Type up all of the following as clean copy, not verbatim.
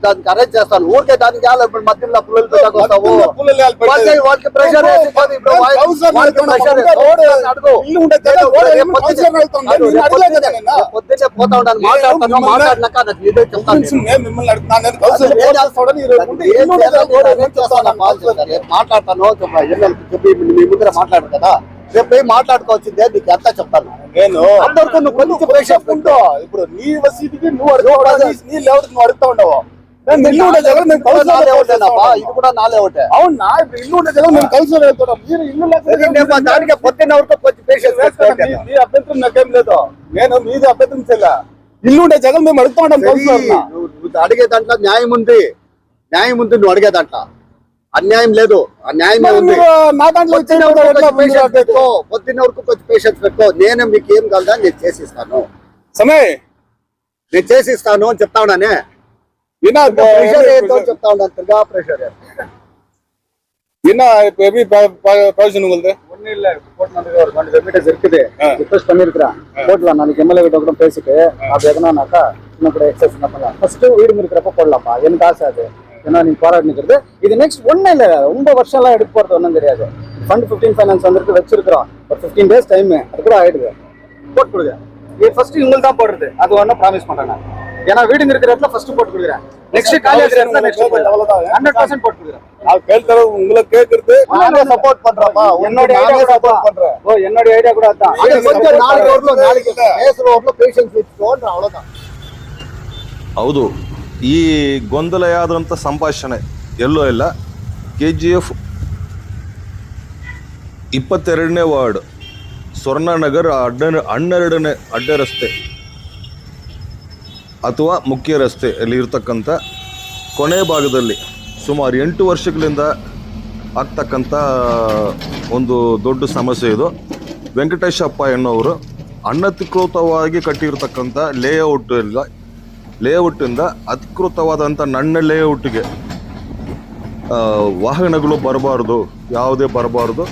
దానికి అరేంజ్ చేస్తాను. ఊరికే దానికి ఇప్పుడు మధ్యలో పుల్లలు పెట్టకొస్తావు. వాళ్ళకి ప్రెషర్ పొద్దున్నే పోతా ఉంటాను. మాట్లాడుతాను. మాట్లాడినాక ఇదే చెప్తాను. మాట్లాడతాను చెప్పి మీ ముందర మాట్లాడు కదా. రేపు పోయి మాట్లాడుకోవాల్సిందే. నీకు ఎంత చెప్తాను నేను. అందరికీ నువ్వు కొంచెం ప్రెషర్ ఉంటో. ఇప్పుడు నీ వసతికి నువ్వు అడుగుతావు, నీ లెవెల్కి నువ్వు అడుగుతా ఉండవు. ఇల్లు ఉండే జగన్ మేము కలిసి ఇది కూడా నాలే ఒకటే. అవునా, ఇప్పుడు ఇల్లు ఉండే జగన్ మేము కలిసి వెళ్తున్నాం. మీరు ఇల్లు దానికి పొద్దున్న వరకు కొంచెం పేషెన్స్ మీ అభ్యంతరం నాకేం లేదు. నేను మీది అభ్యంతరం చెల్లా. ఇల్లు ఉండే జగన్ మేము అడుగుతా ఉంటాం. నువ్వు అడిగే దాంట్లో న్యాయం ఉంది. న్యాయం ఉంది. నువ్వు అడిగే దాంట్లో అన్యాయం లేదు. ఆ న్యాయమే ఉంది. పొద్దున్న వరకు కొంచెం పేషెన్స్ పెట్టుకో. నేను మీకు ఏం కలదా నేను చేసిస్తాను. సమయ్ నేను చేసిస్తాను అని చెప్తా ఉన్నానే. చెప్తా ఉన్నాను. తిరిగా ప్రెషర్ ಪ್ರಯೋಜನ ஒன்னும் இல்ல. ஒரு 2 மீட்டர்ஸ் இருக்குது. ரிக்வெஸ்ட் பண்ணிருக்கிறேன். போடலாம் நாளைக்கு எம்எல்ஏ கிட்ட கூட பேசிட்டு அப்படி எதனாக்கா இன்னும் கூட எக்ஸசைஸ் என்ன பண்ணலாம். ஃபர்ஸ்ட் வீடு இருக்கிறப்ப போடலாமா. எனக்கு ஆசை அது. ஏன்னா நீங்க போராடி நிற்கிறது இது நெக்ஸ்ட் ஒன்னும் இல்ல. ரொம்ப வருஷம் எல்லாம் எடுத்து போறது ஒன்றும் கிடையாது. ஃபண்ட் 15 ஃபைனான்ஸ் வந்துருக்கு வச்சிருக்கிறோம். ஒரு 15 days டைம் அது கூட ஆயிடுது. போட்டு கொடுங்க. இது ஃபர்ஸ்ட் உங்களுக்கு தான் போடுறது. அது ஒன்றும் ப்ராமிஸ் பண்றேன் நான். ஏன்னா வீடு இருக்கிற இடத்துல ஃபர்ஸ்ட் போட்டு கொடுக்குறேன். நெக்ஸ்ட் காலி ஆகுற இடத்துல நெக்ஸ்ட் 100% போட்டு கொடுக்குறேன். நான் கேட்கறது உங்களுக்கு கேக்குறது நானே சப்போர்ட் பண்றேன்ப்பா. என்னோட ஐடியா சப்போர்ட் பண்றேன். ஓ என்னோட ஐடியா கூட அதான். அது கொஞ்சம் நாளைக்கு பேசுறோம்ல பேஷன்ಸ್ ಇಟ್ಕೊಂಡು ಅவ்வளவுதான். ಹೌದು, ಈ ಗೊಂದಲೆಯಾದಂಥ ಸಂಭಾಷಣೆ ಎಲ್ಲೋ ಇಲ್ಲ. KGF 22ನೇ ವಾರ್ಡ್ ಸ್ವರ್ಣನಗರ 12ನೇ ಅಡ್ಡ ರಸ್ತೆ ಅಥವಾ ಮುಖ್ಯ ರಸ್ತೆಯಲ್ಲಿ ಇರ್ತಕ್ಕಂಥ ಕೊನೆ ಭಾಗದಲ್ಲಿ ಸುಮಾರು 8 ವರ್ಷಗಳಿಂದ ಆಗ್ತಕ್ಕಂಥ ಒಂದು ದೊಡ್ಡ ಸಮಸ್ಯೆ ಇದು. ವೆಂಕಟೇಶಪ್ಪ ಎನ್ನುವರು ಅನಧಿಕೃತವಾಗಿ ಕಟ್ಟಿರ್ತಕ್ಕಂಥ ಲೇಔಟಿಂದ ಅಧಿಕೃತವಾದಂಥ ನನ್ನ ಲೇಔಟ್ಗೆ ವಾಹನಗಳು ಬರಬಾರ್ದು, ಯಾವುದೇ ಬರಬಾರ್ದು.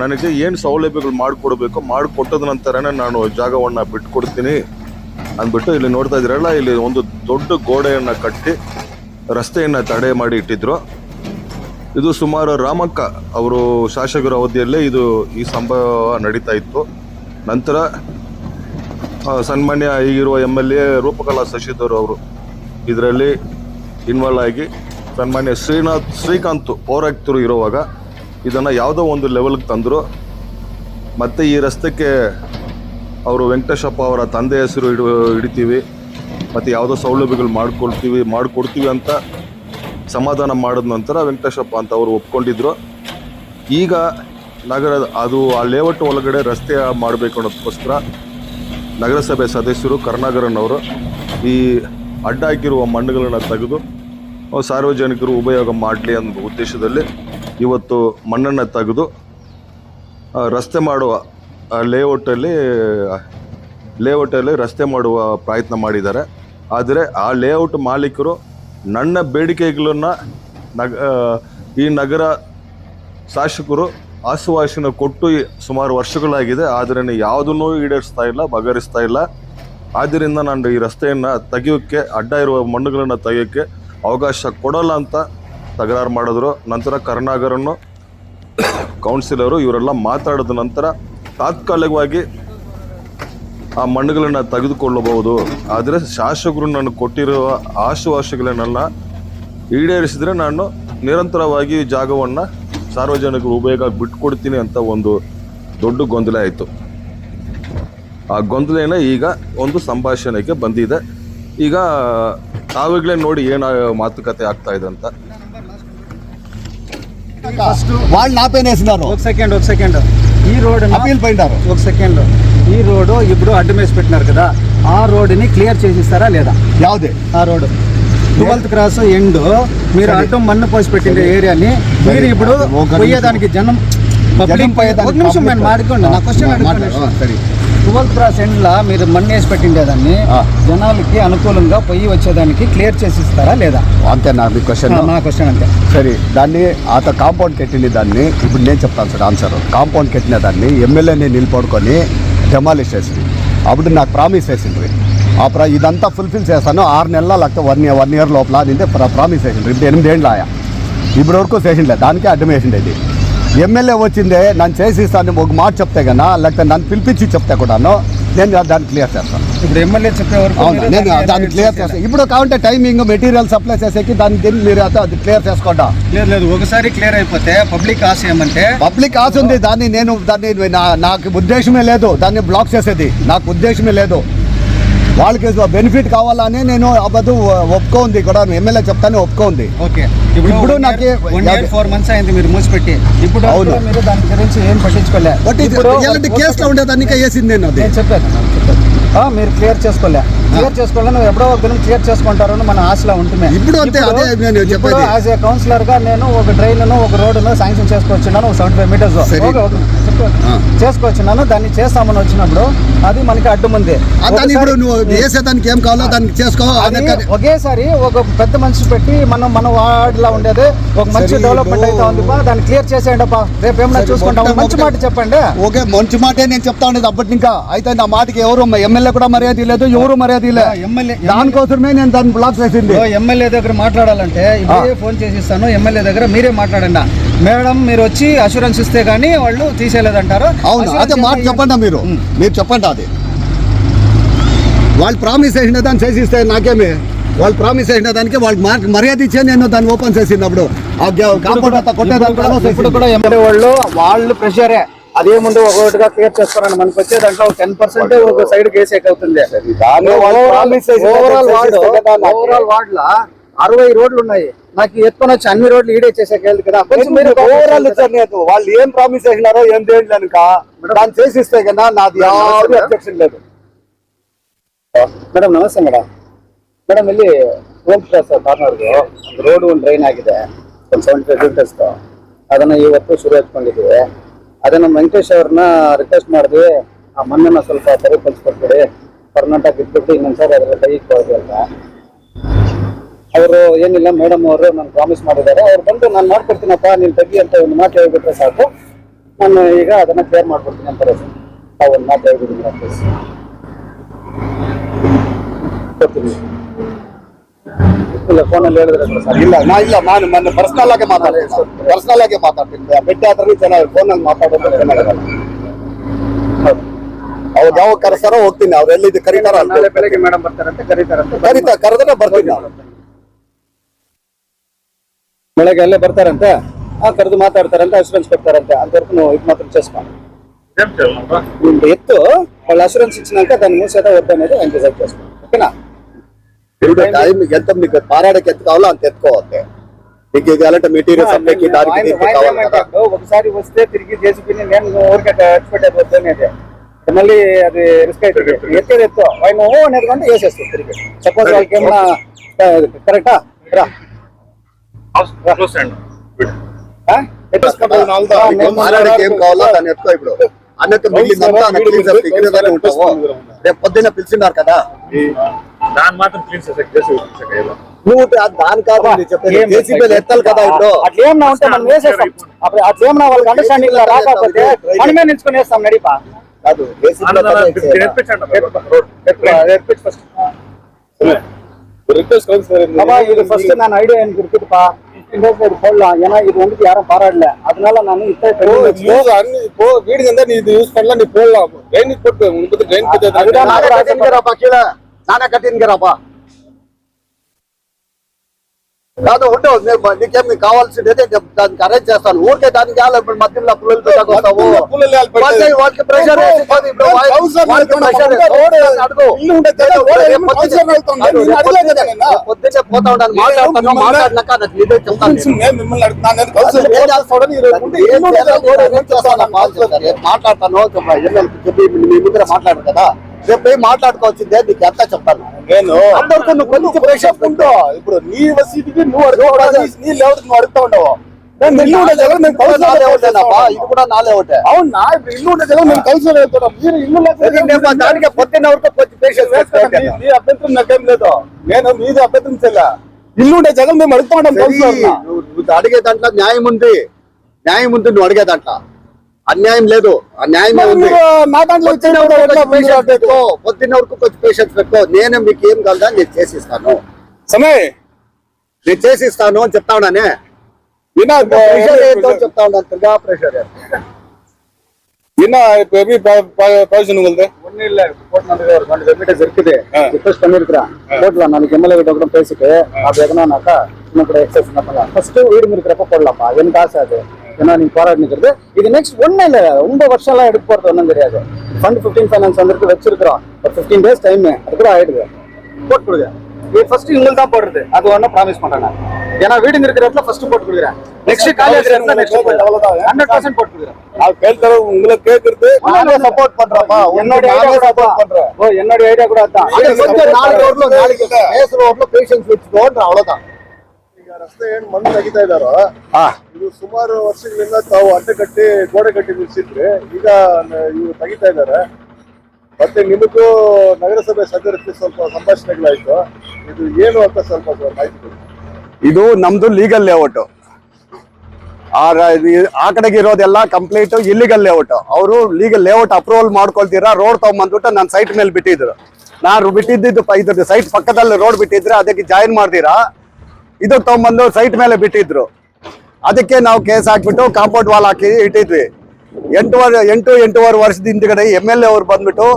ನನಗೆ ಏನು ಸೌಲಭ್ಯಗಳು ಮಾಡಿಕೊಡ್ಬೇಕು ಮಾಡಿಕೊಟ್ಟದ ನಂತರನೇ ನಾನು ಜಾಗವನ್ನು ಬಿಟ್ಕೊಡ್ತೀನಿ ಅಂದ್ಬಿಟ್ಟು ಇಲ್ಲಿ ನೋಡ್ತಾ ಇದ್ದೀರಲ್ಲ, ಇಲ್ಲಿ ಒಂದು ದೊಡ್ಡ ಗೋಡೆಯನ್ನು ಕಟ್ಟಿ ರಸ್ತೆಯನ್ನು ತಡೆ ಮಾಡಿ ಇಟ್ಟಿದ್ರು. ಇದು ಸುಮಾರು ರಾಮಕ್ಕ ಅವರು ಶಾಸಕರ ಅವಧಿಯಲ್ಲೇ ಈ ಸಂಭವ ನಡೀತಾ ಇತ್ತು. ನಂತರ ಸನ್ಮಾನ್ಯ ಈಗಿರುವ MLA ರೂಪಕಲಾ ಶಶಿಧರ್ ಅವರು ಇದರಲ್ಲಿ ಇನ್ವಾಲ್ವ್ ಆಗಿ ಸನ್ಮಾನ್ಯ ಶ್ರೀಕಾಂತ್ ಪೌರಾಯುಕ್ತರು ಇರುವಾಗ ಇದನ್ನು ಯಾವುದೋ ಒಂದು ಲೆವೆಲ್ಗೆ ತಂದರು. ಮತ್ತು ಈ ರಸ್ತೆಗೆ ಅವರು ವೆಂಕಟೇಶಪ್ಪ ಅವರ ತಂದೆ ಹೆಸರು ಹಿಡಿತೀವಿ ಮತ್ತು ಯಾವುದೋ ಸೌಲಭ್ಯಗಳು ಮಾಡಿಕೊಡ್ತೀವಿ ಅಂತ ಸಮಾಧಾನ ಮಾಡಿದ ನಂತರ ವೆಂಕಟೇಶಪ್ಪ ಅಂತ ಅವರು ಒಪ್ಕೊಂಡಿದ್ರು. ಈಗ ಆ ಲೇಔಟ್ ಒಳಗಡೆ ರಸ್ತೆ ಮಾಡಬೇಕು ಅನ್ನೋದಕ್ಕೋಸ್ಕರ ನಗರಸಭೆ ಸದಸ್ಯರು ಕರುಣಾಕರನ್ ಅವರು ಈ ಅಡ್ಡ ಹಾಕಿರುವ ಮಣ್ಣುಗಳನ್ನು ತೆಗೆದು ಸಾರ್ವಜನಿಕರು ಉಪಯೋಗ ಮಾಡಲಿ ಅನ್ನೋ ಉದ್ದೇಶದಲ್ಲಿ ಇವತ್ತು ಮಣ್ಣನ್ನು ತೆಗೆದು ರಸ್ತೆ ಮಾಡುವ ಲೇಔಟಲ್ಲಿ ರಸ್ತೆ ಮಾಡುವ ಪ್ರಯತ್ನ ಮಾಡಿದ್ದಾರೆ. ಆದರೆ ಆ ಲೇಔಟ್ ಮಾಲೀಕರು ನನ್ನ ಬೇಡಿಕೆಗಳನ್ನು ಈ ನಗರ ಶಾಸಕರು ಆಶ್ವಾಸನೆ ಕೊಟ್ಟು ಸುಮಾರು ವರ್ಷಗಳಾಗಿದೆ. ಆದರೆ ಯಾವುದನ್ನೂ ಈಡೇರಿಸ್ತಾ ಇಲ್ಲ, ಬಗೆಹರಿಸ್ತಾ ಇಲ್ಲ. ಆದ್ದರಿಂದ ನಾನು ಈ ರಸ್ತೆಯನ್ನು ತೆಗೆಯೋಕ್ಕೆ, ಅಡ್ಡ ಇರುವ ಮಣ್ಣುಗಳನ್ನು ತೆಗೆಯೋಕ್ಕೆ ಅವಕಾಶ ಕೊಡೋಲ್ಲ ಅಂತ ತಕರಾರು ಮಾಡಿದ್ರು. ನಂತರ ಕರುಣಾಕರನ್ನು ಕೌನ್ಸಿಲರು ಇವರೆಲ್ಲ ಮಾತಾಡಿದ ನಂತರ ತಾತ್ಕಾಲಿಕವಾಗಿ ಆ ಮಣ್ಣುಗಳನ್ನು ತೆಗೆದುಕೊಳ್ಳಬಹುದು. ಆದರೆ ಶಾಸಕರು ನನಗೆ ಕೊಟ್ಟಿರುವ ಆಶ್ವಾಸನೆಗಳನ್ನೆಲ್ಲ ಈಡೇರಿಸಿದರೆ ನಾನು ನಿರಂತರವಾಗಿ ಜಾಗವನ್ನು ಸಾರ್ವಜನಿಕರು ಉಪಯೋಗ ಬಿಟ್ಕೊಡ್ತೀನಿ ಅಂತ ಒಂದು ದೊಡ್ಡ ಗೊಂದಲ ಆಯಿತು. ಆ ಗೊಂದಲೇನ ಈಗ ಒಂದು ಸಂಭಾಷಣೆಗೆ ಬಂದಿದೆ. ಈಗ ತಾವುಗಳೇ ನೋಡಿ ಏನು ಮಾತುಕತೆ ಆಗ್ತಾ ಇದೆ ಅಂತ. వాళ్ళు నా పైన వేసినారు. ఒక సెకండ్ ఈ రోడ్ అపీల్ పోయినారు. ఒక సెకండ్ ఈ రోడ్ ఇప్పుడు అడ్డు వేసి పెట్టినారు కదా, ఆ రోడ్ని క్లియర్ చేసిస్తారా లేదా? యావదే ఆ రోడ్ 12th క్రాస్ ఎండ్ మీరు అడ్డం మన్ను పోసి పెట్టిన ఏరియాని మీరు ఇప్పుడు పోయేదానికి జనం పబ్లిక్ ఒక నిమిషం నేను మాడుకోండి, నా క్వశ్చన్ అడుగుతాను. 12th క్రాస్ ఎండ్ లా మీరు మన్ను వేసి పెట్టిండేదాన్ని జనాలకి అనుకూలంగా పోయి వచ్చేదానికి క్లియర్ చేసి ఇస్తారా లేదా? అంతే నా క్వశ్చన్. నా క్వశ్చన్ అంతే. సరే, దాన్ని కాంపౌండ్ కట్టిన దాన్ని ఇప్పుడు నేను చెప్తాను సార్ ఆన్సర్. కాంపౌండ్ కట్టిన దాన్ని ఎమ్మెల్యేని నిలబడుకొని డెమాలిష్ చేసింది. అప్పుడు నాకు ప్రామిస్ చేసింది ఇదంతా ఫుల్ఫిల్ చేస్తాను 6 నెలల లేకపోతే 1 year లోపల నింటే ప్రామిస్ చేసిండు. ఇప్పుడు 8 ఏళ్ళు ఆయా ఇప్పటి వరకు చేసిండే దానికే అడ్డం వేసిండే. ఇది ఎమ్మెల్యే వచ్చిందే నన్ను చేసి ఇస్తాను ఒక మాట చెప్తే కన్నా లేకపోతే నన్ను పిలిపించి చెప్తే కూడాను నేను దాన్ని క్లియర్ చేస్తాను. ఇప్పుడు ఎమ్మెల్యే చెప్పే వరకు అవును నేను దాన్ని క్లియర్ చేస్తాను. ఇప్పుడు కావాలంటే టైమింగ్ మెటీరియల్ సప్లై చేసేకి దాన్ని మీరు అది క్లియర్ చేసుకోండి. లేదు ఒకసారి క్లియర్ అయిపోతే పబ్లిక్ ఆశ ఏమంటే పబ్లిక్ ఆశ ఉంది. దాన్ని నాకు ఉద్దేశమే లేదు దాన్ని బ్లాక్ చేసేది. నాకు ఉద్దేశమే లేదు. వాళ్ళకి బెనిఫిట్ కావాలని నేను అబద్ధం ఒప్పుకోంది కూడా ఎమ్మెల్యే చెప్తానే ఒప్పుకోంది. ఓకే ఇప్పుడు నాకు 1 year 4 months అయింది మీరు మూసిపెట్టి. ఇప్పుడు అవును మీరు దాని గురించి ఏం పట్టించుకోలే. ఇలాంటి కేసులో ఉండేదానికి వేసింది నేను అది చెప్పాను మీరు క్లియర్ చేసుకోవాలి నువ్వు ఎప్పుడో ఒక దినం క్లియర్ చేసుకుంటారని మన ఆశలో ఉంటుంది. ఇప్పుడు అంతే అదే నేను చెప్పేది. యాజ్ ఏ కౌన్సిలర్ గా నేను ఒక డ్రైన్ ఒక రోడ్డును శాంక్షన్ చేసుకొచ్చినాను 75 meters చేసుకొచ్చినాను. దాన్ని చేస్తామని వచ్చినప్పుడు అది మనకి అడ్డం ఉంది. దాన్ని ఇప్పుడు నువ్వు వేసేదానికి ఏం కావాలో దానికి చేసుకో. ఒకేసారి ఒక పెద్ద మనిషి పెట్టి మన వార్డులో ఉండేది ఒక మంచి డెవలప్మెంట్ అయితే ఉంది దాన్ని క్లియర్ చేసేయండి రేపు ఏమన్నా చూసుకుంటాం. మంచి మాట చెప్పండి. ఓకే మంచి మాటే నేను చెప్తా ఉండేది అప్పటి ఇంకా. అయితే నా మాటకి ఎవరు ఎమ్మెల్యే కూడా మర్యాద లేదు ఎవరు మర్యాద లేదు. దానికోసమే నేను దాన్ని బ్లాక్ చేసింది. ఎమ్మెల్యే దగ్గర మాట్లాడాలంటే ఇప్పుడే ఫోన్ చేసి ఇస్తాను. ఎమ్మెల్యే దగ్గర మీరే మాట్లాడండి. మేడం మీరు వచ్చి అష్యూరెన్స్ ఇస్తే గానీ వాళ్ళు తీసేయలేదంటారు. అవును అదే మాట చెప్పండి. మీరు చెప్పండి. అది వాళ్ళు ప్రామిస్ చేసిన దాన్ని చేసి ఇస్తే నాకేమి. వాళ్ళు ప్రామిస్ చేసిన దానికి వాళ్ళకి మర్యాద ఇచ్చే నేను దాన్ని ఓపెన్ చేసినప్పుడు ఇప్పుడు కూడా ఎమ్మెల్యే వాళ్ళు ప్రెషరే అదేముంది ఒకటిగా క్లియర్ చేసుకోరండి. మనకి వచ్చే దాంట్లో 10% ఒక సైడ్ కేసు అవుతుంది. ఓవరాల్ వార్డ్ లో 60 రోడ్లు ఉన్నాయి. నాకు ఎత్తుకొని వచ్చి అన్ని రోడ్లు ఈడే చేసేకెళ్ళి కదా. మీరు ఓవరాల్ ఇచ్చారు. వాళ్ళు ఏం ప్రామిస్ చేసినారో ఏం చేయండి కనుక దాన్ని చేసి ఇస్తే కదా నాది అబ్జెక్షన్ లేదు. ಮೇಡಮ್ ನಮಸ್ತೆ ಮೇಡಮ್ ಇಲ್ಲಿ ಹೋಮ್ ಕ್ಲಾಸ್ ಕಾರ್ನರ್ಗೆ ರೋಡ್ ಒಂದು ಡ್ರೈನ್ ಆಗಿದೆ ಒಂದು 75 meters ಅದನ್ನ ಇವತ್ತು ಶುರು ಹಚ್ಕೊಂಡಿದ್ದೀವಿ. ಅದನ್ನ ವೆಂಕಟೇಶ್ ಅವ್ರನ್ನ ರಿಕ್ವೆಸ್ಟ್ ಮಾಡಿದ್ವಿ ಆ ಮಣ್ಣನ್ನ ಸ್ವಲ್ಪ ಸರಿಪಡಿಸ್ಕೊಡ್ತೀರಿ ಪರ್ಮನೆಂಟ್ ಆಗಿ ಇಟ್ಬಿಟ್ಟು ಇನ್ನೊಂದ್ಸರಿ ಅದರ ಕೈಗೆ ಕೊಡ್ತೀವಿ ಅಂತ. ಅವರು ಏನಿಲ್ಲ ಮೇಡಮ್ ಅವರು ನಾನು ಪ್ರಾಮಿಸ್ ಮಾಡಿದ್ದಾರೆ. ಅವ್ರು ಬಂದು ನಾನು ಮಾಡ್ಕೊಡ್ತೀನಪ್ಪ ನೀನು ತೆಗಿ ಅಂತ ಒಂದು ಮಾತು ಹೇಳ್ಬಿಟ್ರೆ ಸಾಕು ನಾನು ಈಗ ಅದನ್ನ ಕ್ಲಿಯರ್ ಮಾಡ್ಕೊಡ್ತೀನಿ ಅಂತಾರೆ. ತಾವು ಒಂದು ಮಾತು ಹೇಳ್ಬಿಟ್ಟಿದ್ದೀನಿ ಇಲ್ಲ ಫೋನಲ್ಲಿ ಹೇಳಿದ್ರೆ ಇಲ್ಲ ನಾನು ಮೊನ್ನೆ ಪರ್ಸನಲ್ ಆಗಿ ಮಾತಾಡ್ತೀನಿ ಭೇಟಿ ಆದ್ರೆ ಚೆನ್ನಾಗಿ ಫೋನಲ್ಲಿ ಮಾತಾಡೋದು ಚೆನ್ನಾಗಿರಲ್ಲ. ಅವ್ರು ಯಾವಾಗ ಕರೆಸ್ತಾರೋ ಹೋಗ್ತೀನಿ. ಅವ್ರು ಎಲ್ಲಿದ್ದು ಕರೀತಾರ ನಾಳೆ ಬೆಳಗ್ಗೆ ಮೇಡಮ್ ಬರ್ತಾರಂತೆ ಕರೆದ್ರೆ ಬರ್ತೀನಿ. ಬೆಳಗ್ಗೆ ಅಲ್ಲೇ ಬರ್ತಾರಂತೆ ಕರೆದು ಮಾತಾಡ್ತಾರಂತೆ ಅಶ್ಯೂರೆನ್ಸ್ ಕೊಡ್ತಾರಂತೆ అంతవరకు నువ్వు ఇది మాత్రం చేసుకోండి. ఎత్తు వాళ్ళు అష్యూరెన్స్ ఇచ్చినాక దాన్ని మూసేదా వద్దు అనేది ఆయన డిసైడ్ చేసుకోండి. ఓకేనా టైం ఎంత మీకు పారాడకి ఎంత కావాలో అంత ఎత్తుకోవాలి. మీకు ఇలాంటి మెటీరియల్ సప్లైకి దానికి ఒకసారి వస్తే తిరిగి జేసీబీని నేను ఊరికే ఎక్స్పెక్ట్ వద్దు అనేది మళ్ళీ అది రిస్క్ అవుతుంది. ఎత్తేది ఎత్తు ఆయన అనేది కంటే వేసేస్తుంది తిరిగి. సపోజ్ వాళ్ళకి ఏమన్నా కరెక్టా ఏం కావాలో దాన్ని ఎత్తుకో. ఇప్పుడు అన్నట్టు రేపు పొద్దున్న పిలిచినారు కదా దాని మాత్రం క్లీన్ నువ్వు దాని కాదు జేసీబీ ఎత్తాలి కదా. ఇప్పుడు అట్లేమన్నా ఉంటే మనం వేసేస్తాం. అట్లేమన్నా వాళ్ళకి అండర్స్టాండింగ్ రాకపోతే మనమే నిల్చుకొని వేస్తాం. నడిపా కాదు ఇది ஃபர்ஸ்ட் நான் ஐடியா எனக்கு இருக்குதுப்பா. 15 days இது போடலாம். ஏன்னா இது வந்து யாரும் பாராடல. அதனால நான் இப்போ வீடுங்க இருந்தா நீ இது யூஸ் பண்ணலாம். நீ போடலாம். ட்ரைன் போட்டு உங்களுக்கு ட்ரைன் போட்டு கீழே நானே కట్టినరాపా కాదు ఉండు. నీకేం కావాల్సింది దానికి అరేంజ్ చేస్తాను. ఊరికే దానికి ఇప్పుడు మధ్యలో పుల్లలు పెట్టాకొస్తావు. వాళ్ళకి ప్రెషర్ పొద్దున్నే పోతా ఉంటాను. మాట్లాడినాక నాకు ఇదే చెప్తాను. మాట్లాడతాను చెప్పి మీ ముందర మాట్లాడు కదా. రేపు పోయి మాట్లాడుకోవాల్సిందే నీకు ఎంత చెప్తాను. నేను అందరికీ నువ్వు కొంచెం ప్రెషర్ ఉంటో. ఇప్పుడు నీ వసతికి నువ్వు అడుగుతావు. నీ లేవుడికి నువ్వు అడుగుతా ఉండవు. ఇల్లు ఉండే జగన్ మేము కలిసి ఇది కూడా నాలే ఒకటే. అవునా ఇప్పుడు ఇల్లు ఉండే జగన్ మేము కలిసి వెళ్తున్నాం. మీరు ఇల్లు దానికి పొద్దున్న వరకు కొంచెం ప్రెషర్ మీ అభ్యంతరం నాకేం లేదు. నేను మీది అభ్యంతరం చెల్లా. ఇల్లు ఉండే జగన్ మేము అడుగుతా ఉంటాం. నువ్వు అడిగే దాంట్లో న్యాయం ఉంది. నువ్వు అడిగే దాంట్లో అన్యాయం లేదు, అన్యాయమే ఉంది. పొద్దున్న వరకు కొంచెం పేషెన్స్ పెట్టుకో. నేను మీకు ఏం కలదా నేను చేసిస్తాను, నేను చేసిస్తాను అని చెప్తా ఉన్నానే. ప్రెషర్ ఏంటో చెప్తా ఉన్నాను. ತಿರ್ಗಾ ಪ್ರೆಷರ್ ಇನ್ನ ಎಬಿ ಪಾಯ್ಸನ್ ಉಗಲ್ದೆ ஒன்னும் இல்ல, கோர்ட் ನನಗೆ ರೆಮಿಟೇಸ್ இருக்குது. ರಿಕ್ವೆಸ್ಟ್ பண்ணிருக்கேன் கோர்ட்ல நாளைக்கு எம்எல்ஏ கிட்ட கூட பேசிட்டு அது எதனாக்கா இன்னும் கூட எக்ஸஸ் பண்ணலாம். ஃபர்ஸ்ட் வீடு இருக்கிறப்ப போடலாம்ப்பா, எனக்கு ஆசை அது. ஏன்னா நீங்க போராடி நிக்கிறது இது நெக்ஸ்ட் ஒன்னும் இல்ல, ரொம்ப வருஷம் எல்லாம் எடுக்க போறது ஒன்றும் தெரியாது. ஃபண்ட் 15 ஃபைனான்ஸ் வந்துருக்கு வச்சிருக்கிறோம். ஒரு 15 days டைம் அது கூட ஆயிடுது. போட்டு கொடுங்க. இது ஃபர்ஸ்ட் உங்களுக்கு தான் போடுறது, அது ஒன்றும் ப்ராமிஸ் பண்றேன். ஏன்னா வீடு இருக்கிற இடத்துல ஃபர்ஸ்ட் போட்டு கொடுக்குறேன். நெக்ஸ்ட் காலேஜ் இடத்துல நெக்ஸ்ட் 100% போட்டு கொடுக்குறேன். நான் கேட்கறது உங்களை கேட்கறது நானே சப்போர்ட் பண்றேன்ப்பா. என்னோட ஐடியா சப்போர்ட் பண்றேன். ஓ என்னோட ஐடியா கூட அதான். ನಾಳೆಗೆ பேசுறவங்க பேஷன்ಸ್ வச்சுக்கோன்ற ಅவ்வளவுதான். ಈಗ ರಸ್ತೆ ಏನ್ ಮಣ್ಣು ತೆಗಿತಾ ಇದಾರೋ ಇದು ಸುಮಾರು ವರ್ಷಗಳಿಂದ ತಾವು ಅಡ್ಡ ಕಟ್ಟಿ ಗೋಡೆ ಕಟ್ಟಿ ನಿಲ್ಸಿದ್ರೆ ಈಗ ಇವರು ತೆಗಿತಾ ಇದ್ದಾರೆ. ಮತ್ತೆ ನಿಮಗೂ ನಗರಸಭೆ ಸದಸ್ಯರಿಗೆ ಸ್ವಲ್ಪ ಸಂಭಾಷಣೆಗಳಾಯ್ತು. ಇದು ಏನು ಅಂತ ಸ್ವಲ್ಪ ಮಾಹಿತಿ ಕೊಡಿ. ಇದು ನಮ್ದು ಲೀಗಲ್ ಲೇಔಟ್. ಆ ಕಡೆಗೆ ಇರೋದೆಲ್ಲ ಕಂಪ್ಲೀಟ್ ಇಲ್ಲಿಗಲ್ ಲೇಔಟ್. ಅವರು ಲೀಗಲ್ ಲೇಔಟ್ ಅಪ್ರೂವಲ್ ಮಾಡ್ಕೊಳ್ತೀರಾ ರೋಡ್ ತಗೊಂಡ್ಬಂದ್ಬಿಟ್ಟು ನನ್ನ ಸೈಟ್ ಮೇಲೆ ಬಿಟ್ಟಿದ್ರು. ನಾನು ಬಿಟ್ಟಿದ್ದು ಇದ್ರ ಸೈಟ್ ಪಕ್ಕದಲ್ಲಿ ರೋಡ್ ಬಿಟ್ಟಿದ್ರೆ ಅದಕ್ಕೆ ಜಾಯಿನ್ ಮಾಡ್ತೀರಾ ಇದು ತಗೊಂಡ್ಬಂದು ಸೈಟ್ ಮೇಲೆ ಬಿಟ್ಟಿದ್ರು. ಅದಕ್ಕೆ ನಾವು ಕೇಸ್ ಹಾಕ್ಬಿಟ್ಟು ಕಾಂಪೌಂಡ್ ವಾಲ್ ಹಾಕಿ ಇಟ್ಟಿದ್ವಿ. 8-8.5 ವರ್ಷದ ಹಿಂದ್ಗಡೆ MLA ಅವ್ರು ಬಂದ್ಬಿಟ್ಟು